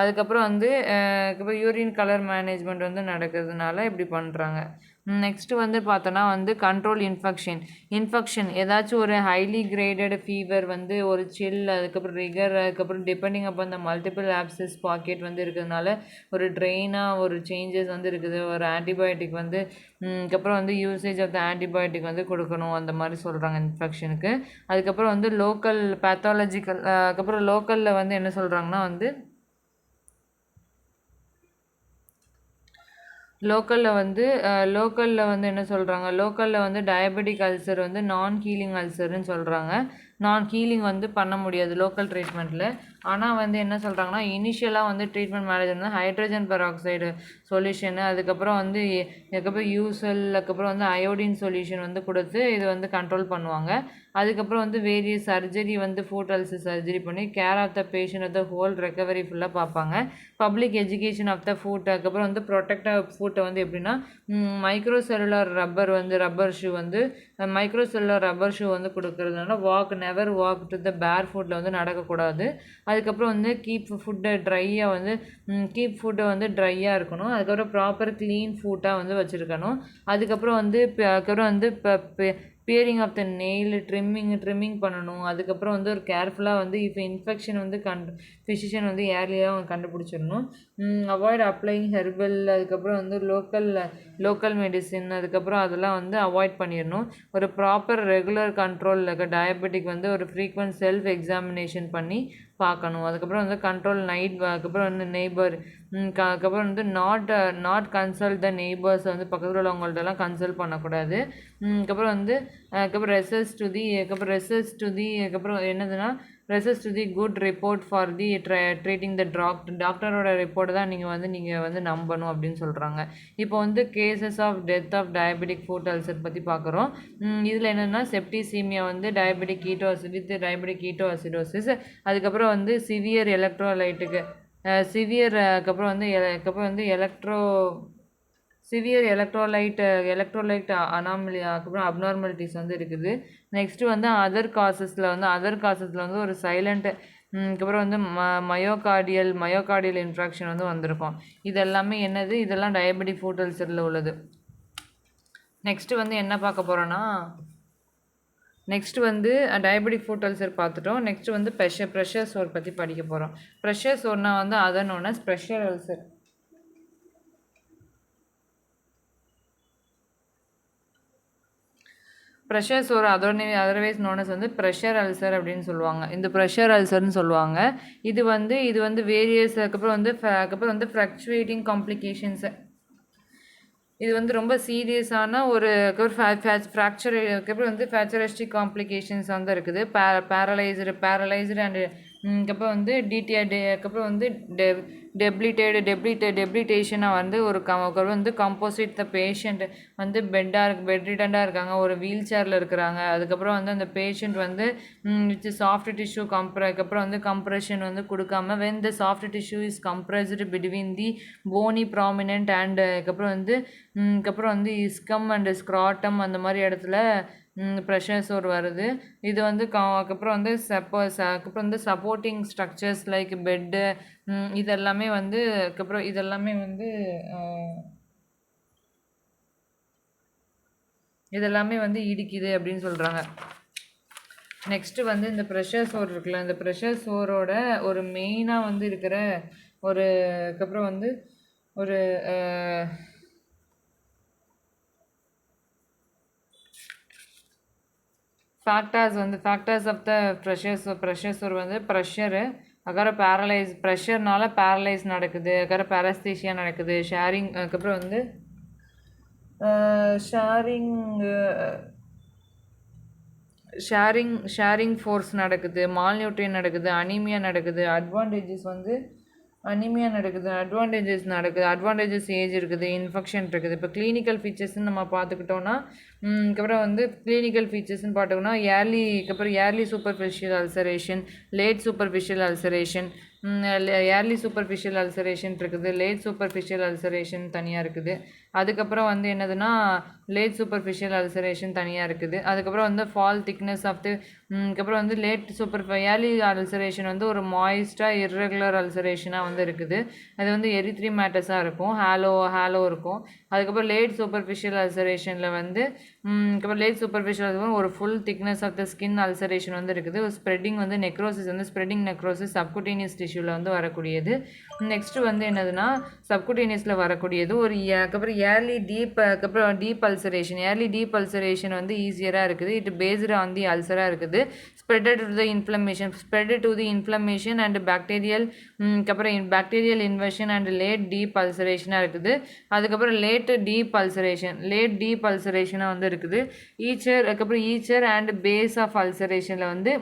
அதுக்கப்புறம் வந்து யூரின் கலர் மேனேஜ்மெண்ட் வந்து நடக்கிறதுனால இப்படி பண்ணுறாங்க. நெக்ஸ்ட்டு வந்து பார்த்தோன்னா வந்து கண்ட்ரோல் இன்ஃபெக்ஷன் ஏதாச்சும் ஒரு ஹைலி கிரேடட் ஃபீவர் வந்து ஒரு சில், அதுக்கப்புறம் ரிகர், அதுக்கப்புறம் டிபெண்டிங் அப்போ அந்த மல்டிபிள் ஆப்சஸ் பாக்கெட் வந்து இருக்கிறதுனால ஒரு ட்ரெயினாக ஒரு சேஞ்சஸ் வந்து இருக்குது. ஒரு ஆன்டிபயோட்டிக் வந்து அதுக்கப்புறம் வந்து யூசேஜ் ஆஃப் த ஆன்டிபயோட்டிக் வந்து கொடுக்கணும், அந்த மாதிரி சொல்கிறாங்க இன்ஃபெக்ஷனுக்கு. அதுக்கப்புறம் வந்து லோக்கல் பேத்தாலஜிக்கல் அதுக்கப்புறம் லோக்கலில் வந்து என்ன சொல்கிறாங்கன்னா வந்து லோக்கலில் வந்து என்ன சொல்கிறாங்க, லோக்கலில் வந்து டயபெட்டிக் அல்சர் வந்து நான் ஹீலிங் அல்சர்னு சொல்கிறாங்க. நான் ஹீலிங் வந்து பண்ண முடியாது லோக்கல் ட்ரீட்மெண்ட்டில். ஆனால் வந்து என்ன சொல்கிறாங்கன்னா இனிஷியலாக வந்து ட்ரீட்மெண்ட் மேனேஜர் வந்து ஹைட்ரஜன் பெராக்சைடு சொல்யூஷனு, அதுக்கப்புறம் வந்து யூசல், அதுக்கப்புறம் வந்து அயோடின் சொல்யூஷன் வந்து கொடுத்து இது வந்து கண்ட்ரோல் பண்ணுவாங்க. அதுக்கப்புறம் வந்து வேரியஸ் சர்ஜரி வந்து ஃபுட் அல்சர் சர்ஜரி பண்ணி care of the patient of the whole recovery ஃபுல்லாக பார்ப்பாங்க. Public education of the foot, அதுக்கப்புறம் வந்து ப்ரொடெக்டாக ஃபுட்டை வந்து எப்படின்னா மைக்ரோ செல்லுலார் ரப்பர் ஷூ வந்து வந்து கொடுக்கறதுனால நெவர் வாக் டு த பேர் ஃபுட்டில் வந்து நடக்கக்கூடாது. அதுக்கப்புறம் வந்து கீப் ஃபுட்டை வந்து ட்ரையாக இருக்கணும். அதுக்கப்புறம் ப்ராப்பர் க்ளீன் ஃபுட்டாக வந்து வச்சுருக்கணும். அதுக்கப்புறம் வந்து paring of the nail trimming பண்ணணும். அதுக்கப்புறம் வந்து ஒரு கேர்ஃபுல்லாக வந்து இப்போ இன்ஃபெக்ஷன் வந்து ஃபிசிஷியன் வந்து ஏர்லியாக கண்டுபிடிச்சிடணும். அவாய்ட் அப்ளைங் ஹெர்பல், அதுக்கப்புறம் வந்து லோக்கல் மெடிசின், அதுக்கப்புறம் அதெல்லாம் வந்து அவாய்ட் பண்ணிடணும். ஒரு ப்ராப்பர் ரெகுலர் கண்ட்ரோல் டயபெட்டிக் வந்து ஒரு ஃப்ரீக்வெண்ட் செல்ஃப் எக்ஸாமினேஷன் பண்ணி பார்க்கணும். அதுக்கப்புறம் வந்து கண்ட்ரோல் அதுக்கப்புறம் வந்து அதுக்கப்புறம் வந்து நாட் கன்சல்ட் த நெய்பர்ஸ், வந்து பக்கத்தில் உள்ளவங்கள்ட்டலாம் கன்சல்ட் பண்ணக்கூடாது. அதுக்கப்புறம் என்னதுன்னா rescues to the good report for the treating த டாக்டரோட ரிப்போர்ட் தான் நீங்கள் வந்து நம்பணும் அப்படின்னு சொல்கிறாங்க. இப்போ வந்து cases of death of diabetic foot ulcer பற்றி பார்க்குறோம். இதில் என்னென்னா செப்டிசீமியா வந்து டயபெட்டிக் கீட்டோ அசிடோசிஸ், அதுக்கப்புறம் வந்து சிவியர் எலக்ட்ரோலைட்டுக்கு அதுக்கப்புறம் வந்து சிவியர் எலக்ட்ரோலைட் அதுக்கப்புறம் அப்நார்மாலிட்டிஸ் வந்து இருக்குது. நெக்ஸ்ட்டு வந்து அதர் காசஸில் வந்து ஒரு சைலண்ட், அதுக்கப்புறம் வந்து மயோகார்டியல் இன்ஃப்ராக்ஷன் வந்து வந்திருக்கும். இதெல்லாமே என்னது, இதெல்லாம் டயபெட்டிக் ஃபுட் அல்சரில் உள்ளது. நெக்ஸ்ட்டு வந்து என்ன பார்க்க போகிறோன்னா டயபெட்டிக் ஃபுட் அல்சர் பார்த்துட்டோம். நெக்ஸ்ட்டு வந்து ப்ரெஷர் சோர் பற்றி படிக்க போகிறோம். ப்ரெஷர் சோர்னா வந்து other known as pressure ulcer. Pressure sore otherwise known as வந்து ப்ரெஷர் அல்சர் அப்படின்னு சொல்லுவாங்க. இந்த ப்ரெஷர் அல்சர்னு சொல்லுவாங்க. இது வந்து வேரியஸ் அதுக்கப்புறம் வந்து ஃப்ளக்சுவேட்டிங் காம்ப்ளிகேஷன்ஸு. இது வந்து ரொம்ப சீரியஸான ஒரு ஃப்ராக்சர், அதுக்கப்புறம் வந்து ஃப்ராக்சரிஸ்டிக் காம்ப்ளிகேஷன்ஸ் வந்து இருக்குது. பேரலைஸ்டு அண்டு அதுக்கப்புறம் வந்து அதுக்கப்புறம் வந்து டெப்ளிட்டேஷனாக வந்து ஒரு வந்து கம்போசிட் த பேஷண்ட் வந்து பெட் ரிடண்டாக இருக்காங்க, ஒரு வீல் சேரில் இருக்கிறாங்க. அதுக்கப்புறம் வந்து அந்த பேஷண்ட் வந்து சாஃப்ட் டிஷ்யூ அதுக்கப்புறம் வந்து கம்ப்ரெஷன் வந்து கொடுக்காம when the soft tissue is compressed between the bony prominent and அதுக்கப்புறம் வந்து இஸ்கம் அண்ட் ஸ்க்ராட்டம் அந்த மாதிரி இடத்துல ப்ரெஷர் சோர் வருது. இது வந்து அதுக்கப்புறம் வந்து சப்போர்ட்டிங் ஸ்ட்ரக்சர்ஸ் லைக் பெட்டு இதெல்லாமே வந்து இடிக்குது அப்படின்னு சொல்கிறாங்க. நெக்ஸ்ட்டு வந்து இந்த ப்ரெஷர் சோர் இருக்குல்ல, இந்த ப்ரெஷர் சோரோட ஒரு மெயினாக வந்து இருக்கிற அதுக்கப்புறம் வந்து ஒரு ஃபேக்டர்ஸ் ஆஃப் த ப்ரெஷர் சோர் வந்து ப்ரெஷரு, அதுக்கப்புறம் பேரலைஸ் ப்ரெஷர்னால பேரலைஸ் நடக்குது, அதுக்கப்புறம் பேரஸ்தீஷியா நடக்குது, ஷேரிங், அதுக்கப்புறம் வந்து ஷேரிங் ஃபோர்ஸ் நடக்குது, மால்நியூட்ரியன் நடக்குது, அனீமியா நடக்குது. அட்வான்டேஜஸ் ஏஜ் இருக்குது, இன்ஃபெக்ஷன் இருக்குது. இப்போ கிளினிக்கல் ஃபீச்சர்ஸ்ன்னு நம்ம பார்த்துக்கிட்டோன்னா அதுக்கப்புறம் வந்து கிளினிக்கல் ஃபீச்சர்ஸ்ன்னு பார்த்துக்கிட்டோம்னா early superficial ulceration, late superficial ulceration, early superficial ulceration இருக்குது, லேட் சூப்பர்ஃபிஷியல் அல்சரேஷன் தனியாக இருக்குது. அதுக்கப்புறம் வந்து என்னதுன்னா லேட் சூப்பர்ஃபிஷியல் அல்சரேஷன் தனியாக இருக்குது. அதுக்கப்புறம் வந்து ஃபால் திக்னஸ் ஆஃப் தி அதுக்கப்புறம் வந்து ஏர்லி அல்சரேஷன் வந்து ஒரு மாய்ஸ்டாக இர்ரெகுலர் அல்சரேஷனாக வந்து இருக்குது. அது வந்து எரித்ரிமேட்டஸாக இருக்கும், ஹேலோ இருக்கும். அதுக்கப்புறம் லேட் சூப்பர்ஃபிஷியல் அல்சரேஷனில் வந்து அதுக்கப்புறம் லேட் சூப்பர்ஃபிஷியல் ஒரு full thickness of the skin ulceration வந்து இருக்குது. ஸ்ப்ரெட்டிங் வந்து ஸ்ப்ரெட்டிங் நெக்ரோசிஸ் சப்குட்டேனியஸ் டிஷ்யூவில் வந்து வரக்கூடியது. நெக்ஸ்ட்டு வந்து என்னதுன்னா சப்குட்டேனியஸில் வரக்கூடியது அதுக்கப்புறம் அதுக்கப்புறம் டீப் அல்சரேஷன் வந்து ஈஸியராக இருக்குது. இட் பேஸ்டு ஆன் தி அல்சராக இருக்குது. spread to the inflammation and அப்புறம் bacterial inversion and late deep அல்சரேஷனாக இருக்குது. அதுக்கப்புறம் லேட் டீப் அல்சரேஷனாக வந்து இருக்குது. ஈச்சர் அண்ட் பேஸ் ஆஃப் அல்சரேஷனில் வந்து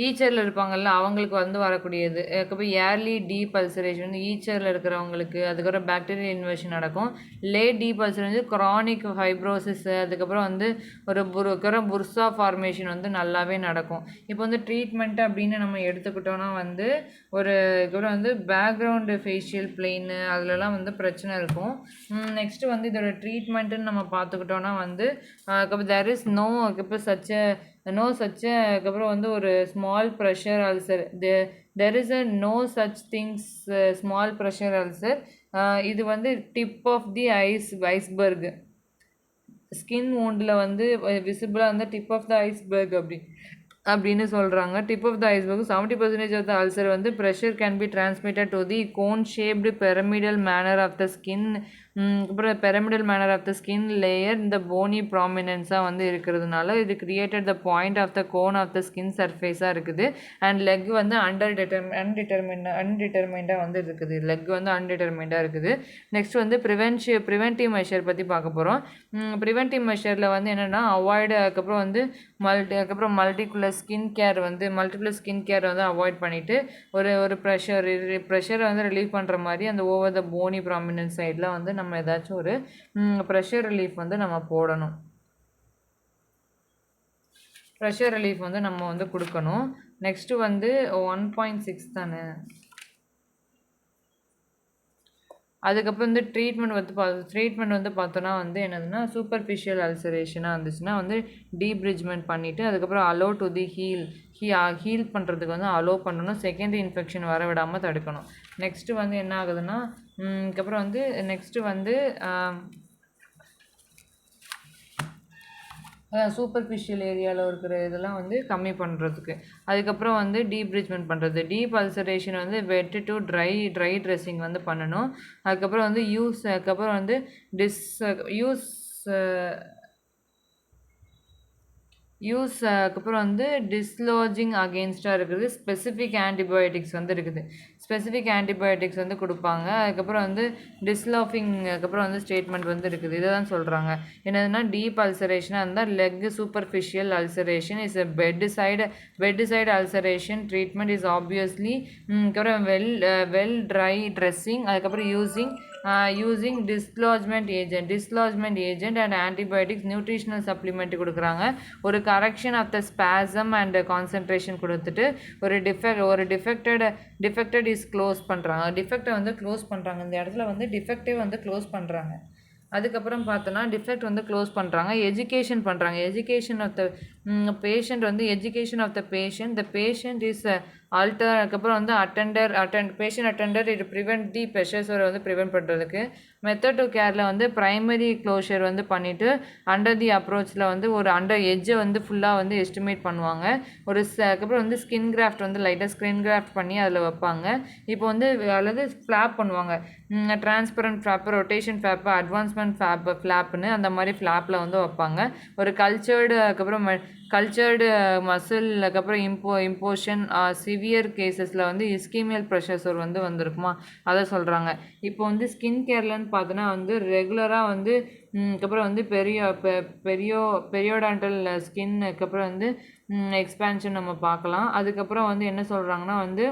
ஈச்சரில் இருப்பாங்கள்ல அவங்களுக்கு வந்து வரக்கூடியது. அதுக்கப்புறம் ஏர்லி டீப் அல்சரேஷன் வந்து ஈச்சரில் இருக்கிறவங்களுக்கு. அதுக்கப்புறம் பாக்டீரியல் இன்வெர்ஷன் நடக்கும். லேட் டீப் அல்சரேஷன் வந்து க்ரானிக் ஃபைப்ரோசிஸ், அதுக்கப்புறம் வந்து புர்சா ஃபார்மேஷன் வந்து நல்லாவே நடக்கும். இப்போ வந்து ட்ரீட்மெண்ட் அப்படின்னு நம்ம எடுத்துக்கிட்டோன்னா வந்து இதுக்கப்புறம் வந்து பேக்ரவுண்டு ஃபேஷியல் பிளெயின் அதிலலாம் வந்து பிரச்சனை இருக்கும். நெக்ஸ்ட்டு வந்து இதோட ட்ரீட்மெண்ட்டுன்னு நம்ம பார்த்துக்கிட்டோன்னா வந்து தேர் இஸ் நோ அதுக்கப்புறம் வந்து ஒரு small pressure ulcer, there is no such things small pressure ulcer. இது வந்து tip of the iceberg, skin வூண்டில் வந்து விசிபிளாக வந்து டிப் ஆஃப் த ஐஸ்பர்க் அப்படின்னு சொல்கிறாங்க. Tip of the iceberg 70% of the ulcer வந்து pressure can be transmitted to the cone shaped pyramidal manner of the skin. அப்புறம் pyramidal manner of the skin layer இந்த bony ப்ராமினன்ஸாக வந்து இருக்கிறதுனால இது created the point of the cone of the skin சர்ஃபேஸாக இருக்குது. And leg வந்து அன்டிட்டர்மைண்டாக வந்து இருக்குது. லெக் வந்து அன்டிட்டர்மைண்டாக இருக்குது. நெக்ஸ்ட் வந்து ப்ரிவென்டிவ் மெஷர் பற்றி பார்க்க போகிறோம். ப்ரிவென்டிவ் மெஷரில் வந்து என்னென்னா அதுக்கப்புறம் வந்து மல்டிகுலர் ஸ்கின் கேர் வந்து அவாய்ட் பண்ணிவிட்டு ஒரு ப்ரெஷரை வந்து ரிலீவ் பண்ணுற மாதிரி அந்த ஓவர் த போனி ப்ராமினன்ட் சைடில் வந்து நம்ம ஏதாச்சும் ஒரு ப்ரெஷர் ரிலீஃப் வந்து நம்ம போடணும். ப்ரெஷர் ரிலீஃப் வந்து நம்ம வந்து கொடுக்கணும். நெக்ஸ்ட்டு வந்து 1.6 தானே. அதுக்கப்புறம் வந்து ட்ரீட்மெண்ட் வந்து பார்த்தோன்னா வந்து என்னதுன்னா சூப்பர்ஃபிஷியல் அல்சரேஷனாக இருந்துச்சுன்னா வந்து டீப்ரிட்ஜ்மெண்ட் பண்ணிவிட்டு அதுக்கப்புறம் அலோ டு தி ஹீல் பண்ணுறதுக்கு வந்து அலோ பண்ணணும். செகண்டரி இன்ஃபெக்ஷன் வர விடாமல் தடுக்கணும். நெக்ஸ்ட்டு வந்து என்ன ஆகுதுன்னா அதுக்கப்புறம் வந்து நெக்ஸ்ட்டு வந்து சூப்பர்ஃபிஷியல் ஏரியாவில் இருக்கிற இதெல்லாம் வந்து கம்மி பண்ணுறதுக்கு. அதுக்கப்புறம் வந்து டீப்ரிட்ஜ்மெண்ட் பண்ணுறது. டீப் அல்சரேஷன் வந்து வெட் டு ட்ரை ட்ரெஸ்ஸிங் வந்து பண்ணணும். அதுக்கப்புறம் வந்து அதுக்கப்புறம் வந்து அதுக்கப்புறம் வந்து டிஸ்லாஜிங் அகெயின்ஸ்டாக இருக்குது. ஸ்பெசிஃபிக் ஆன்டிபயோட்டிக்ஸ் வந்து இருக்குது. ஸ்பெசிஃபிக் ஆன்டிபயோட்டிக்ஸ் வந்து கொடுப்பாங்க. அதுக்கப்புறம் வந்து டிஸ்லாஃபிங் அதுக்கப்புறம் வந்து ஸ்டேட்மெண்ட் வந்து இருக்குது. இதை தான் சொல்கிறாங்க. என்னதுன்னா டீப் அல்சரேஷனாக இருந்தால் leg superficial ulceration is a bed side ulceration treatment is obviously அதுக்கப்புறம் வெல் ட்ரை ட்ரெஸ்ஸிங் அதுக்கப்புறம் using dislodgement agent and antibiotics nutritional supplement கொடுக்குறாங்க. ஒரு correction of the spasm and concentration கொடுத்துட்டு ஒரு டிஃபெக்டட் இஸ் க்ளோஸ் பண்ணுறாங்க. டிஃபெக்டை வந்து க்ளோஸ் பண்ணுறாங்க. இந்த இடத்துல வந்து டிஃபெக்டே வந்து க்ளோஸ் பண்ணுறாங்க. அதுக்கப்புறம் பார்த்தோன்னா டிஃபெக்ட் வந்து க்ளோஸ் பண்ணுறாங்க. எஜுகேஷன் ஆஃப் த பேஷண்ட் வந்து த பேஷண்ட் இஸ் அதுக்கப்புறம் வந்து பேஷண்ட் அட்டெண்டர் இது ப்ரிவெண்ட் தி ப்ரெஷர்ஸை வந்து ப்ரிவெண்ட் பண்ணுறதுக்கு. மெத்தட் டு கேரில் வந்து ப்ரைமரி க்ளோஷர் வந்து பண்ணிவிட்டு அண்டர் தி அப்ரோச்சில் வந்து ஒரு அண்டர் எட்ஜை வந்து ஃபுல்லாக வந்து எஸ்டிமேட் பண்ணுவாங்க. அதுக்கப்புறம் வந்து ஸ்கின் கிராஃப்ட் வந்து லைட்டாக ஸ்கின் கிராஃப்ட் பண்ணி அதில் வைப்பாங்க. இப்போ வந்து அல்லது ஃப்ளாப் பண்ணுவாங்க. Transparent flap, rotation flap, advancement ஃப்ளாப்புன்னு அந்த மாதிரி ஃப்ளாப்பில் வந்து வைப்பாங்க. ஒரு கல்ச்சர்டு அதுக்கப்புறம் கல்ச்சர்டு மசில், அதுக்கப்புறம் இம்போஷன் சிவியர் கேசஸில் வந்து இஸ்கீமியல் ப்ரெஷர் சோர் வந்து வந்திருக்குமா, அதை சொல்கிறாங்க. இப்போ வந்து ஸ்கின் கேர்லன்னு பார்த்தோன்னா வந்து ரெகுலராக வந்து அதுக்கப்புறம் வந்து பெரியோடான்டல் ஸ்கின், அதுக்கப்புறம் வந்து எக்ஸ்பேன்ஷன் நம்ம பார்க்கலாம். அதுக்கப்புறம் வந்து என்ன சொல்கிறாங்கன்னா வந்து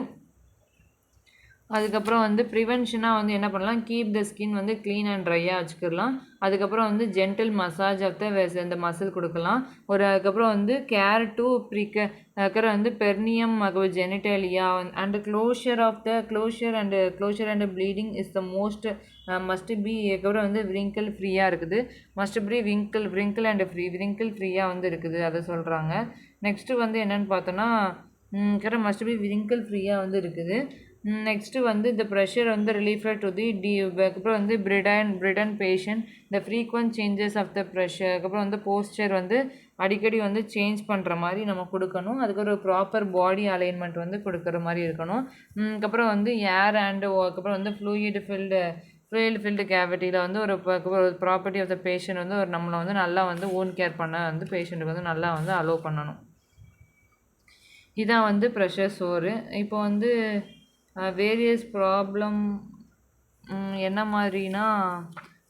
அதுக்கப்புறம் வந்து ப்ரிவென்ஷனாக வந்து என்ன பண்ணலாம், கீப் த ஸ்கின் வந்து க்ளீன் அண்ட் ட்ரையாக வச்சுக்கலாம். அதுக்கப்புறம் வந்து ஜென்டில் மசாஜ் ஆஃப் த இந்த மசில் கொடுக்கலாம். அதுக்கப்புறம் வந்து கேர் டு அதுக்கப்புறம் வந்து perineum genitalia and closure and bleeding is the most must be. அதுக்கப்புறம் வந்து விரிங்கிள் ஃப்ரீயாக இருக்குது, மஸ்ட் பி விரிங்கிள் அண்ட் ஃப்ரீயாக வந்து இருக்குது, அதை சொல்கிறாங்க. நெக்ஸ்ட்டு வந்து என்னென்னு பார்த்தோன்னா மஸ்ட் பி விரிங்கிள் ஃப்ரீயாக வந்து இருக்குது. நெக்ஸ்ட்டு வந்து இந்த ப்ரெஷர் வந்து ரிலீஃபர் டு தி அதுக்கப்புறம் வந்து பிரிடன் பேஷண்ட் இந்த frequent changes of the pressure, அதுக்கப்புறம் வந்து போஸ்டர் வந்து அடிக்கடி வந்து சேஞ்ச் பண்ணுற மாதிரி நம்ம கொடுக்கணும். அதுக்கு ஒரு ப்ராப்பர் பாடி அலைன்மெண்ட் வந்து கொடுக்குற மாதிரி இருக்கணும். அதுக்கப்புறம் வந்து ஏர் அண்டு அதுக்கப்புறம் வந்து ஃப்ளூயிட் ஃபில்டு கேவிட்டியில் வந்து ஒரு ப்ராப்பர்ட்டி ஆஃப் த பேஷண்ட் வந்து ஒரு நம்மளை வந்து நல்லா வந்து ஓன் கேர் பண்ண வந்து பேஷண்ட்டுக்கு வந்து நல்லா வந்து அலோவ் பண்ணணும். இதான் வந்து ப்ரெஷர் சோறு. இப்போ வந்து வேரியஸ் ப்ராப்ளம் என்ன மாதிரினா,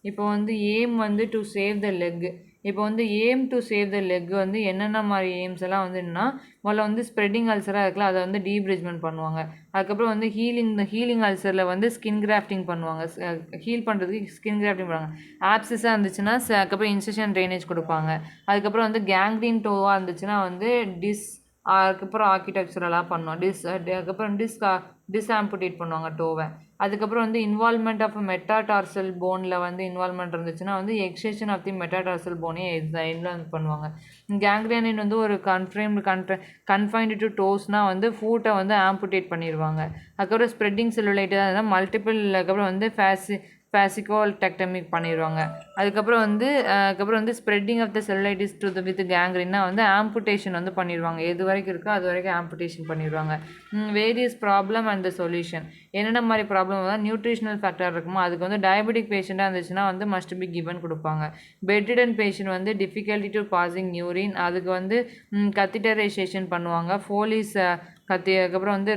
இப்போ வந்து எய்ம் வந்து டு சேவ் த லெக். இப்போ வந்து aim to save the leg வந்து என்னென்ன மாதிரி எய்ம்ஸ் எல்லாம் வந்து என்னன்னா, முதல்ல வந்து ஸ்ப்ரெட்டிங் அல்சராக இருக்கலாம், அதை வந்து டீப்ரிட்ஜ்மெண்ட் பண்ணுவாங்க. அதுக்கப்புறம் வந்து ஹீலிங் அல்சரில் வந்து ஸ்கின் கிராஃப்டிங் பண்ணுவாங்க. ஹீல் பண்ணுறதுக்கு ஸ்கின் கிராஃப்டிங் பண்ணுவாங்க. ஆப்சிஸாக இருந்துச்சுன்னா அதுக்கப்புறம் இன்செஷன் ட்ரைனேஜ் கொடுப்பாங்க. அதுக்கப்புறம் வந்து கேங்க்ரீன் டோவாக இருந்துச்சுன்னா வந்து அதுக்கப்புறம் ஆர்கிடெக்சரலாக பண்ணுவோம். அதுக்கப்புறம் டிஸ்ஆம்புடேட் பண்ணுவாங்க டோவை. அதுக்கப்புறம் வந்து இன்வால்மெண்ட் ஆஃப் மெட்டாடார்சல் போனில் வந்து இன்வால்மெண்ட் இருந்துச்சுன்னா வந்து எக்ஸ்டென்ஷன் ஆஃப் தி மெட்டாடார்சல் போனே இன்வால்வ் பண்ணுவாங்க. கேங்க்ரீனின் வந்து ஒரு கன்ஃபைன்டு டு டோஸ்னால் வந்து ஃபூட்டை வந்து ஆம்புடேட் பண்ணிடுவாங்க. அதுக்கப்புறம் ஸ்ப்ரெட்டிங் செல்லுலைட்டாக இருந்தால் மல்டிபிள், அதுக்கப்புறம் வந்து ஃபேசிகோல்டெக்டமி பண்ணிடுவாங்க. அதுக்கப்புறம் வந்து spreading of the cellulitis to with கேங்க்ரீன்னா வந்து ஆம்புடேஷன் வந்து பண்ணிடுவாங்க. எது வரைக்கும் இருக்கோ அது வரைக்கும் ஆம்புடேஷன் பண்ணிடுவாங்க. Various problem and the solution. என்னென்ன மாதிரி ப்ராப்ளம் தான் நியூட்ரிஷனல் ஃபேக்டர் இருக்குமோ அதுக்கு வந்து டயபெட்டிக் பேஷண்ட்டாக இருந்துச்சுன்னா வந்து மஸ்ட் பி கிவன் கொடுப்பாங்க. பெட்ரிடன் பேஷண்ட் வந்து டிஃபிகல்ட்டி டு பாசிங் யூரின், அதுக்கு வந்து கத்திட்டரைசேஷன் பண்ணுவாங்க. அதுக்கப்புறம் வந்து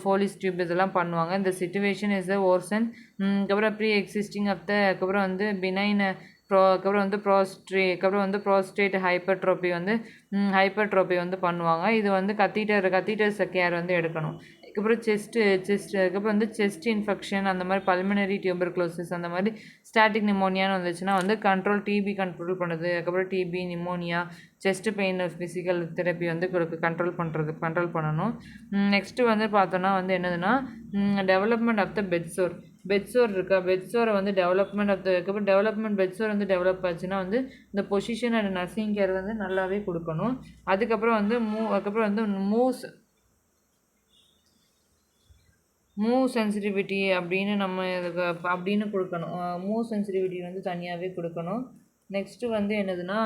ஃபோலிஸ் டியூப் இதெல்லாம் பண்ணுவாங்க. இந்த சிச்சுவேஷன் இஸ் ஓர்சன். அதுக்கப்புறம் ப்ரீ எக்ஸிஸ்டிங் ஆஃப் த அதுக்கப்புறம் வந்து பினைன் அதுக்கப்புறம் வந்து ப்ரோஸ்டேட் ஹைப்பர்ட்ரோபி வந்து பண்ணுவாங்க. இது வந்து கத்தீட்டர்ஸ் கேர் வந்து எடுக்கணும். அதுக்கப்புறம் அதுக்கப்புறம் வந்து செஸ்ட் இன்ஃபெக்ஷன், அந்த மாதிரி பல்மனரி டியூபர்குலோசிஸ், அந்த மாதிரி ஸ்டாட்டிக் நிமோனியான்னு வந்துச்சுன்னா வந்து டிபி கண்ட்ரோல் பண்ணுது. அதுக்கப்புறம் TB, pneumonia, chest pain physical therapy வந்து கண்ட்ரோல் பண்ணணும். நெக்ஸ்ட்டு வந்து பார்த்தோன்னா வந்து என்னதுன்னா டெவலப்மெண்ட் ஆஃப் த பெட்சோர் இருக்கா, பெட்சோரை வந்து டெவலப்மெண்ட் பெட்சோர் வந்து டெவலப் ஆச்சுன்னா வந்து இந்த பொசிஷன் அண்ட் நர்சிங் கேர் வந்து நல்லாவே கொடுக்கணும். அதுக்கப்புறம் வந்து மூவ் சென்சிட்டிவிட்டி அப்படின்னு கொடுக்கணும். மூவ் சென்சிட்டிவிட்டி வந்து தனியாகவே கொடுக்கணும். நெக்ஸ்ட்டு வந்து என்னதுன்னா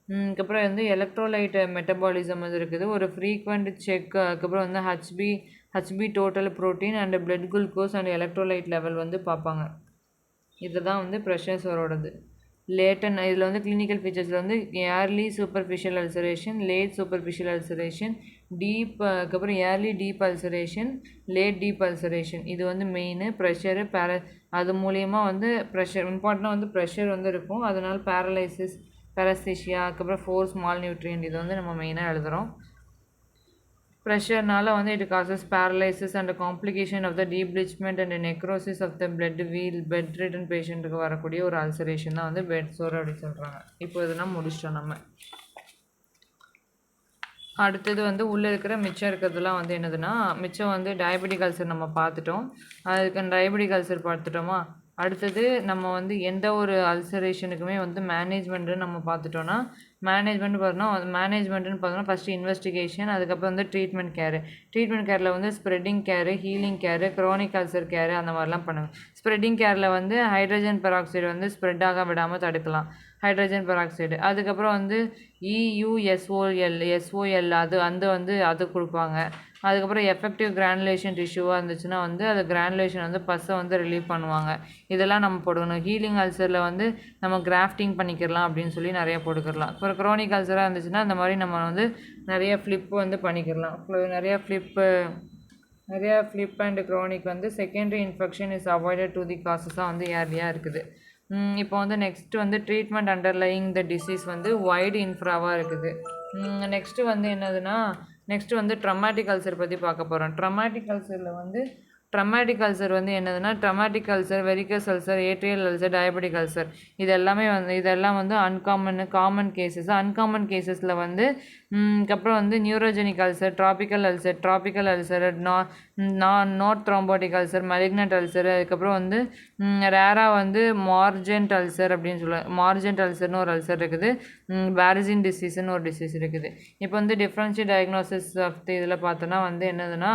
அதுக்கப்புறம் வந்து எலக்ட்ரோலைட் மெட்டபாலிசம் வந்து இருக்குது, ஒரு ஃப்ரீக்வெண்ட் செக். அதுக்கப்புறம் வந்து HP total protein and blood glucose and electrolyte level வந்து பார்ப்பாங்க. இதுதான் வந்து ப்ரெஷர்ஸோடது. லேட்டன் இதில் வந்து கிளினிக்கல் ஃபீச்சர்ஸில் வந்து early superficial ulceration, late superficial ulceration, அதுக்கப்புறம் early deep ulceration, late deep ulceration. இது வந்து மெயின் ப்ரெஷரு அது மூலயமா வந்து இம்பார்ட்டண்டாக வந்து ப்ரெஷர் வந்து இருக்கும். அதனால் பேரஸ்தீஷியா, அதுக்கப்புறம் ஃபோர்ஸ் மால்நியூட்ரியன்ட், இது வந்து நம்ம மெயினாக எழுதுகிறோம். ப்ரெஷர்னால வந்து it causes paralysis and complication of the டீப்ளிச்மெண்ட் and necrosis of the bedridden பேஷண்ட்டுக்கு வரக்கூடிய ஒரு அல்சரேஷன் தான் வந்து பெட் சோர் அப்படின்னு சொல்கிறாங்க. இப்போ இதெல்லாம் முடிச்சிட்டோம் நம்ம. அடுத்தது வந்து உள்ளே மிச்சம் இருக்கிறதுலாம் வந்து என்னதுன்னா, மிச்சம் வந்து டயபெட்டிக் அல்சர் நம்ம பார்த்துட்டோம். அதுக்கு டயபெட்டிக் அல்சர் பார்த்துட்டோமா. அடுத்தது நம்ம வந்து எந்த ஒரு அல்சரேஷனுக்குமே வந்து மேனேஜ்மெண்ட்டுன்னு நம்ம பார்த்துட்டோன்னா, மேனேஜ்மெண்ட்டுன்னு பார்த்தோன்னா ஃபஸ்ட்டு இன்வெஸ்டிகேஷன், அதுக்கப்புறம் வந்து ட்ரீட்மெண்ட் கேரில் வந்து ஸ்ப்ரெட்டிங் கேரு, ஹீலிங் கேரு, க்ரோனிக் அல்சர் கேரு, அந்த மாதிரிலாம் பண்ணுவேன். ஸ்ப்ரெட்டிங் கேரில் வந்து ஹைட்ரஜன் பெராக்சைடு வந்து ஸ்ப்ரெட் ஆக விடாமல் தடுக்கலாம், ஹைட்ரஜன் பெராக்சைடு. அதுக்கப்புறம் வந்து EUSOL அது கொடுப்பாங்க. அதுக்கப்புறம் எஃபெக்டிவ் கிரானுலேஷன் டிஷ்யூவாக இருந்துச்சுன்னா வந்து அது கிரானுலேஷன் வந்து பஸ்ஸை வந்து ரிலீவ் பண்ணுவாங்க. இதெல்லாம் நம்ம போடணும். ஹீலிங் அல்சரில் வந்து நம்ம கிராஃப்டிங் பண்ணிக்கிறலாம் அப்படின்னு சொல்லி நிறையா போட்டுக்கலாம். அப்புறம் க்ரோனிக் அல்சராக இருந்துச்சுன்னா இந்த மாதிரி நம்ம வந்து நிறைய ஃப்ளிப் வந்து பண்ணிக்கலாம். நிறையா ஃப்ளிப் அண்ட் க்ரோனிக் வந்து secondary infection is avoided to the காசஸாக வந்து ஏர்லியாக இருக்குது. இப்போ வந்து நெக்ஸ்ட்டு வந்து ட்ரீட்மெண்ட் அண்டர்லையிங் த டிசீஸ் வந்து வைடு இன்ஃப்ராவாக இருக்குது. நெக்ஸ்ட்டு வந்து என்னதுன்னா நெக்ஸ்ட்டு வந்து ட்ரமாட்டிக் அல்சர் பற்றி பார்க்க போகிறோம். ட்ரமாட்டிக் அல்சர் வந்து என்னதுன்னா traumatic ulcer, varicose ulcer, arterial ulcer, diabetic ulcer இதெல்லாம் வந்து காமன் கேசஸில் வந்து அப்புறம் வந்து neurogenic ulcer, tropical ulcer, not thrombotic ulcer, malignant ulcer, அதுக்கப்புறம் வந்து ரேராக வந்து மார்ஜென்ட் அல்சர் அப்படின்னு சொல்லுவாங்க. மார்ஜென்ட் அல்சர்னு ஒரு அல்சர் இருக்குது. பேரிசின் டிசீஸ்னு ஒரு டிசீஸ் இருக்குது. இப்போ வந்து டிஃப்ரென்ஷியல் டயக்னோசிஸ் ஆஃப் இதில் பார்த்தோன்னா வந்து என்னதுன்னா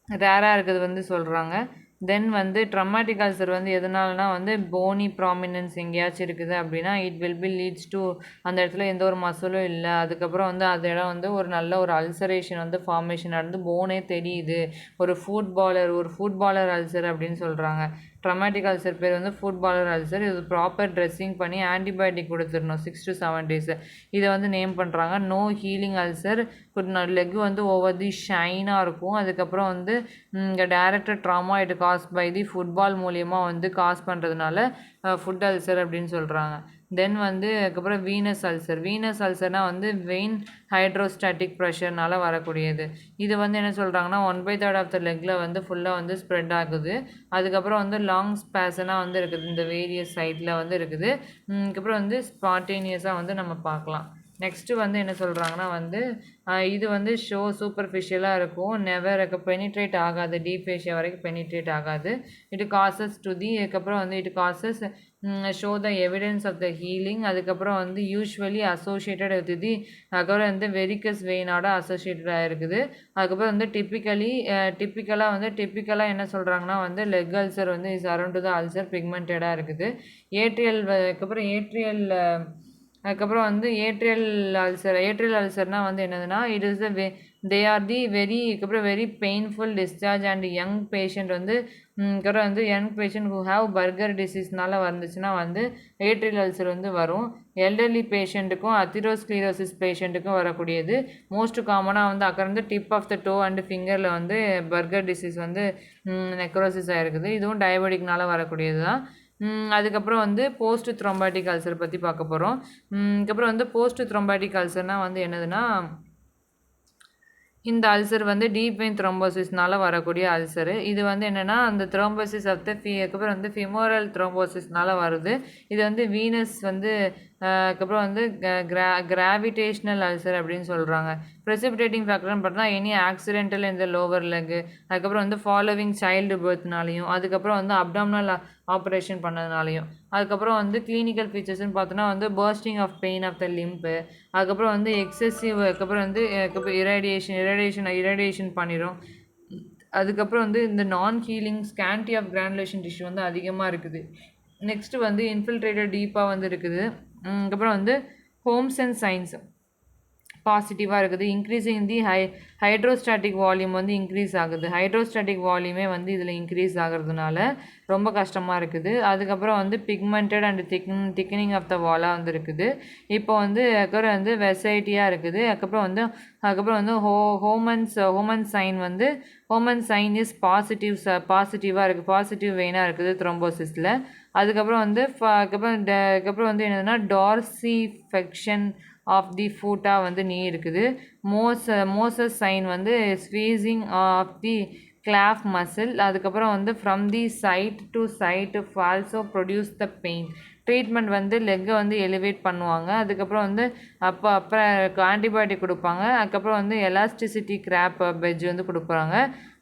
ரேராக இருக்குது வந்து சொல்கிறாங்க. தென் வந்து ட்ரமாட்டிக் அல்சர் வந்து எதனாலனா வந்து போனி ப்ராமினன்ஸ் எங்கேயாச்சும் இருக்குது அப்படின்னா it will be leads to அந்த இடத்துல எந்த ஒரு மசிலும் இல்லை. அதுக்கப்புறம் வந்து அந்த இடம் வந்து ஒரு நல்ல ஒரு அல்சரேஷன் வந்து ஃபார்மேஷன் நடந்து போனே தெரியுது. ஒரு ஃபுட்பாலர் அல்சர் அப்படின்னு சொல்கிறாங்க. ட்ரமாட்டிக் அல்சர் பேர் வந்து ஃபுட்பாலர் அல்சர். இது ப்ராப்பர் ட்ரெஸ்ஸிங் பண்ணி ஆன்டிபயோட்டிக் கொடுத்துடணும் 6 to 7 days. இதை வந்து நேம் பண்ணுறாங்க நோ ஹீலிங் அல்சர். லெக் வந்து ஓவர் தி ஷைனாக இருக்கும். அதுக்கப்புறம் வந்து இங்கே directed trauma it cause by the football மூலியமாக வந்து காஸ் பண்ணுறதுனால ஃபுட் அல்சர் அப்படின்னு சொல்கிறாங்க. தென் வந்து அதுக்கப்புறம் வீனஸ் அல்சர்னால் வந்து வெயின் ஹைட்ரோஸ்டாட்டிக் ப்ரெஷர்னால் வரக்கூடியது. இது வந்து என்ன சொல்கிறாங்கன்னா 1/3 ஆஃப் த லெக்கில் வந்து ஃபுல்லாக வந்து ஸ்ப்ரெட் ஆகுது. அதுக்கப்புறம் வந்து லாங் ஸ்பேஸனாக வந்து இருக்குது. இந்த வேரியஸ் சைட்டில் வந்து இருக்குது. அதுக்கப்புறம் வந்து ஸ்பான்டேனியஸாக வந்து நம்ம பார்க்கலாம். நெக்ஸ்ட்டு வந்து என்ன சொல்கிறாங்கன்னா வந்து இது வந்து சூப்பர்ஃபிஷியலாக இருக்கும். நெவர் பெனிட்ரேட் ஆகாது. டீப் ஃபேஷியா வரைக்கும் பெனிட்ரேட் ஆகாது. இட் காசஸ் டு தி அதுக்கப்புறம் வந்து it causes show the evidence of the healing. அதுக்கப்புறம் வந்து யூஸ்வலி அசோசியேட்டட் வித் தி அதுக்கப்புறம் வந்து வெரிகஸ் வெயினோட அசோசியேட்டடாக இருக்குது. அதுக்கப்புறம் வந்து டிப்பிக்கலாக என்ன சொல்கிறாங்கன்னா வந்து லெக் அல்சர் வந்து is around to the ulcer பிக்மெண்டடாக இருக்குது. அதுக்கப்புறம் வந்து ஏட்ரியல் அல்சர்னால் வந்து என்னதுன்னா it is they are the very painful discharge and young patient வந்து young patient who have Buerger டிசீஸ்னால வந்துச்சுன்னா வந்து ஏட்ரியல் அல்சர் வந்து வரும். எல்டர்லி பேஷண்ட்டுக்கும் அத்திரோஸ்க்ளீரோசிஸ் பேஷண்ட்டுக்கும் வரக்கூடியது. மோஸ்ட் காமனாக வந்து அக்கறை tip of the toe and ஃபிங்கரில் வந்து பர்கர் டிசீஸ் வந்து நெக்ரோசிஸ் ஆகிருக்குது. இதுவும் டயபெட்டிக்னால வரக்கூடியது தான். அதுக்கப்புறம் வந்து போஸ்ட் த்ரோம்பாட்டிக் அல்சர் பற்றி பார்க்க போகிறோம். அதுக்கப்புறம் வந்து போஸ்ட் த்ரோம்பாட்டிக் அல்சர்னால் வந்து என்னதுன்னா இந்த அல்சர் வந்து டீப் வெயின் த்ரோம்போசிஸ்னால வரக்கூடிய அல்சரு. இது வந்து என்னென்னா அந்த த்ரோம்போசிஸ் ஆஃப் த அதுக்கப்புறம் வந்து ஃபிமோரல் த்ரோம்போசிஸ்னால வருது. இது வந்து வீனஸ் வந்து அதுக்கப்புறம் வந்து கிராவிடேஷ்னல் அல்சர் அப்படின்னு சொல்கிறாங்க. ப்ரெசிபிடேட்டிங் ஃபேக்டர்னு பார்த்தா எனி ஆக்சிடென்டல் இந்த லோவர் லெக்கு, அதுக்கப்புறம் வந்து ஃபாலோவிங் சைல்டு பர்த்னாலையும், அதுக்கப்புறம் வந்து அப்டாமினல் ஆப்ரேஷன் பண்ணதுனாலையும், அதுக்கப்புறம் வந்து கிளினிக்கல் ஃபீச்சர்ஸ்னு பார்த்தோன்னா வந்து bursting of pain of the limb, அதுக்கப்புறம் வந்து எக்ஸசிவ் அதுக்கப்புறம் வந்து இரேடியேஷன் பண்ணிடும். அதுக்கப்புறம் வந்து இந்த non healing scanty of granulation tissue வந்து அதிகமாக இருக்குது. நெக்ஸ்ட்டு வந்து இன்ஃபில்ட்ரேட்டட் டீப்பாக வந்து இருக்குது. அதுக்கப்புறம் வந்து ஹோம்ஸ் அண்ட் சைன்ஸ் பாசிட்டிவாக இருக்குது. இன்க்ரீஸிங் தி ஹைட்ரோஸ்டாட்டிக் வால்யூம் வந்து இன்க்ரீஸ் ஆகுது. ஹைட்ரோஸ்டாட்டிக் வால்யூமே வந்து இதில் இன்க்ரீஸ் ஆகிறதுனால ரொம்ப கஷ்டமாக இருக்குது. அதுக்கப்புறம் வந்து pigmented and thickening of the வாலாக வந்து இருக்குது. இப்போ வந்து அதுக்கப்புறம் வந்து வெசைட்டியாக இருக்குது. அதுக்கப்புறம் வந்து ஹோமன் சைன் இஸ் பாசிட்டிவாக இருக்குது. பாசிட்டிவ் வெயினாக இருக்குது த்ரோம்போசிஸில். அதுக்கப்புறம் வந்து என்னதுன்னா டார்சிஃபெக்ஷன் ஆஃப் தி ஃபூட்டாக வந்து நீ இருக்குது. மோசஸ் சைன் வந்து ஸ்வீசிங் ஆஃப் தி கிளாஃப் மசில். அதுக்கப்புறம் வந்து from the side to side also produce the pain. Treatment வந்து லெக்கை வந்து எலிவேட் பண்ணுவாங்க. அதுக்கப்புறம் வந்து அப்புறம் ஆன்டிபயோட்டிக் கொடுப்பாங்க. அதுக்கப்புறம் வந்து எலாஸ்டிசிட்டி கிராப் பெட்ஜ் வந்து கொடுக்குறாங்க.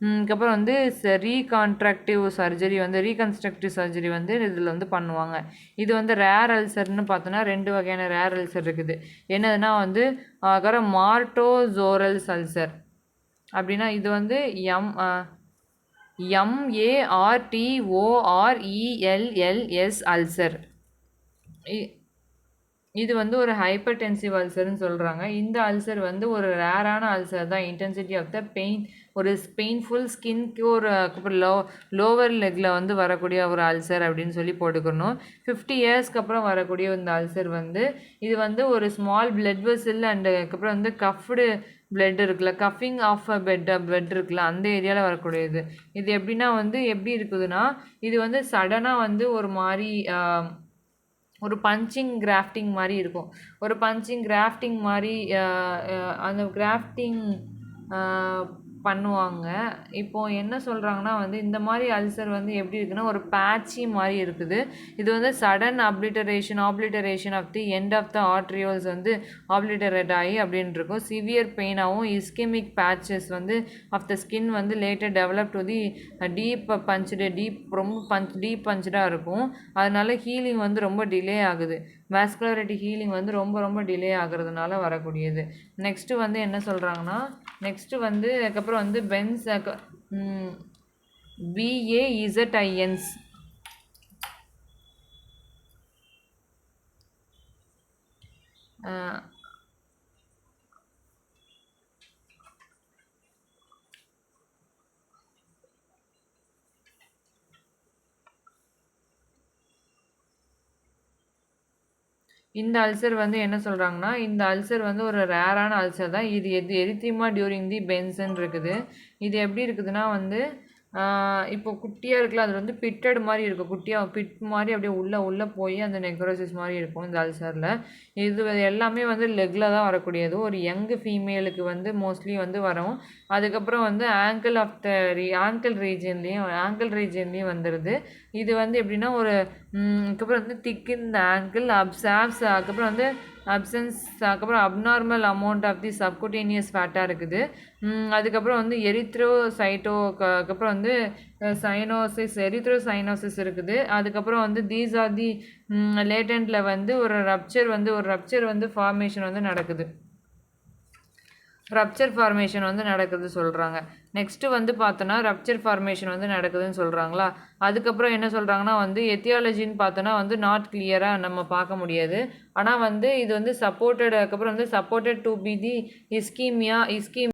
அதுக்கப்புறம் வந்து ரீகன்ஸ்ட்ரக்டிவ் சர்ஜரி வந்து இதில் வந்து பண்ணுவாங்க. இது வந்து ரேர் அல்சர்னு பார்த்தோன்னா 2 வகையான ரேர் அல்சர் இருக்குது. என்னதுன்னா வந்து மார்டோசோரல்ஸ் அல்சர் அப்படின்னா இது வந்து MARTORELLS அல்சர். இது வந்து ஒரு ஹைப்பர்டென்சிவ் அல்சர்னு சொல்கிறாங்க. இந்த அல்சர் வந்து ஒரு ரேரான அல்சர் தான். இன்டென்சிட்டி ஆஃப் த பெயின் ஒரு பெயின்ஃபுல் ஸ்கின்க்கு ஒரு லோவர் லெக்கில் வந்து வரக்கூடிய ஒரு அல்சர் அப்படின்னு சொல்லி போட்டுக்கணும். 50 இயர்ஸ்க்கு அப்புறம் வரக்கூடிய இந்த அல்சர் வந்து இது வந்து ஒரு ஸ்மால் பிளட் வெசல் அண்ட் அதுக்கப்புறம் வந்து கஃப்டு பிளட் இருக்குல்ல, கஃபிங் ஆஃப் அ பிளட் இருக்குல்ல, அந்த ஏரியாவில் வரக்கூடியது. இது எப்படின்னா வந்து எப்படி இருக்குதுன்னா இது வந்து சடனாக வந்து ஒரு மாதிரி ஒரு பஞ்சிங் கிராஃப்டிங் மாதிரி இருக்கும். ஒரு பஞ்சிங் கிராஃப்டிங் மாதிரி அந்த கிராஃப்டிங் பண்ணுவாங்க. இப்போது என்ன சொல்கிறாங்கன்னா வந்து இந்த மாதிரி அல்சர் வந்து எப்படி இருக்குன்னா ஒரு பேட்சி மாதிரி இருக்குது. இது வந்து sudden obliteration of the end of the arterioles வந்து ஆப்ளிட்டரேட் ஆகி அப்படின்னு இருக்கும். சிவியர் பெயினாகவும் இஸ்கெமிக் பேட்சஸ் வந்து ஆஃப் த ஸ்கின் வந்து லேட்டர் டெவலப் டு தி ரொம்ப டீப் பஞ்சுடாக இருக்கும். அதனால ஹீலிங் வந்து ரொம்ப டிலே ஆகுது. வாஸ்குலாரிட்டி ஹீலிங் வந்து ரொம்ப டிலே ஆகுறதுனால வரக்கூடியது. நெக்ஸ்ட்டு வந்து என்ன சொல்கிறாங்கன்னா நெக்ஸ்ட்டு வந்து அதுக்கப்புறம் வந்து BAZINS இந்த அல்சர் வந்து என்ன சொல்கிறாங்கன்னா இந்த அல்சர் வந்து ஒரு ரேரான அல்சர் தான். இது எரித்ரிமா டியூரிங் தி பென்சன் இருக்குது. இது எப்படி இருக்குதுன்னா வந்து இப்போ குட்டியாக இருக்குல்ல, அது வந்து பிட்டட் மாதிரி இருக்கும். குட்டியாக பிட் மாதிரி அப்படியே உள்ளே போய் அந்த நெக்ரோசிஸ் மாதிரி இருக்கும் இந்த அல்சரில். இது எல்லாமே வந்து லெக்கில் தான் வரக்கூடியது. ஒரு யங் ஃபீமேலுக்கு வந்து மோஸ்ட்லி வந்து வரும். அதுக்கப்புறம் வந்து ஆங்கிள் ரீஜன்லேயும் வந்துடுது. இது வந்து எப்படின்னா ஒரு அதுக்கப்புறம் வந்து திக் இன் த ஆங்கிள் அதுக்கப்புறம் வந்து அப்சன்ஸ் அதுக்கப்புறம் அப்நார்மல் அமௌண்ட் ஆஃப் தி சப்குட்டேனியஸ் ஃபேட்டாக இருக்குது. அதுக்கப்புறம் வந்து அதுக்கப்புறம் வந்து எரித்ரோசைனோசிஸ் இருக்குது. அதுக்கப்புறம் வந்து தீஸ் ஆர் தி லேட்டன்ட்டில் வந்து ஒரு ரப்ச்சர் வந்து ஃபார்மேஷன் வந்து நடக்குது. ரப்ச்சர் ஃபார்மேஷன் வந்து நடக்குது சொல்கிறாங்க. நெக்ஸ்ட்டு வந்து பார்த்தோன்னா ரப்ச்சர் ஃபார்மேஷன் வந்து நடக்குதுன்னு சொல்கிறாங்களா. அதுக்கப்புறம் என்ன சொல்கிறாங்கன்னா வந்து எத்தியாலஜின்னு பார்த்தோன்னா வந்து நாட் கிளியராக நம்ம பார்க்க முடியாது. ஆனால் வந்து இது வந்து அதுக்கப்புறம் வந்து supported to be the ischaemia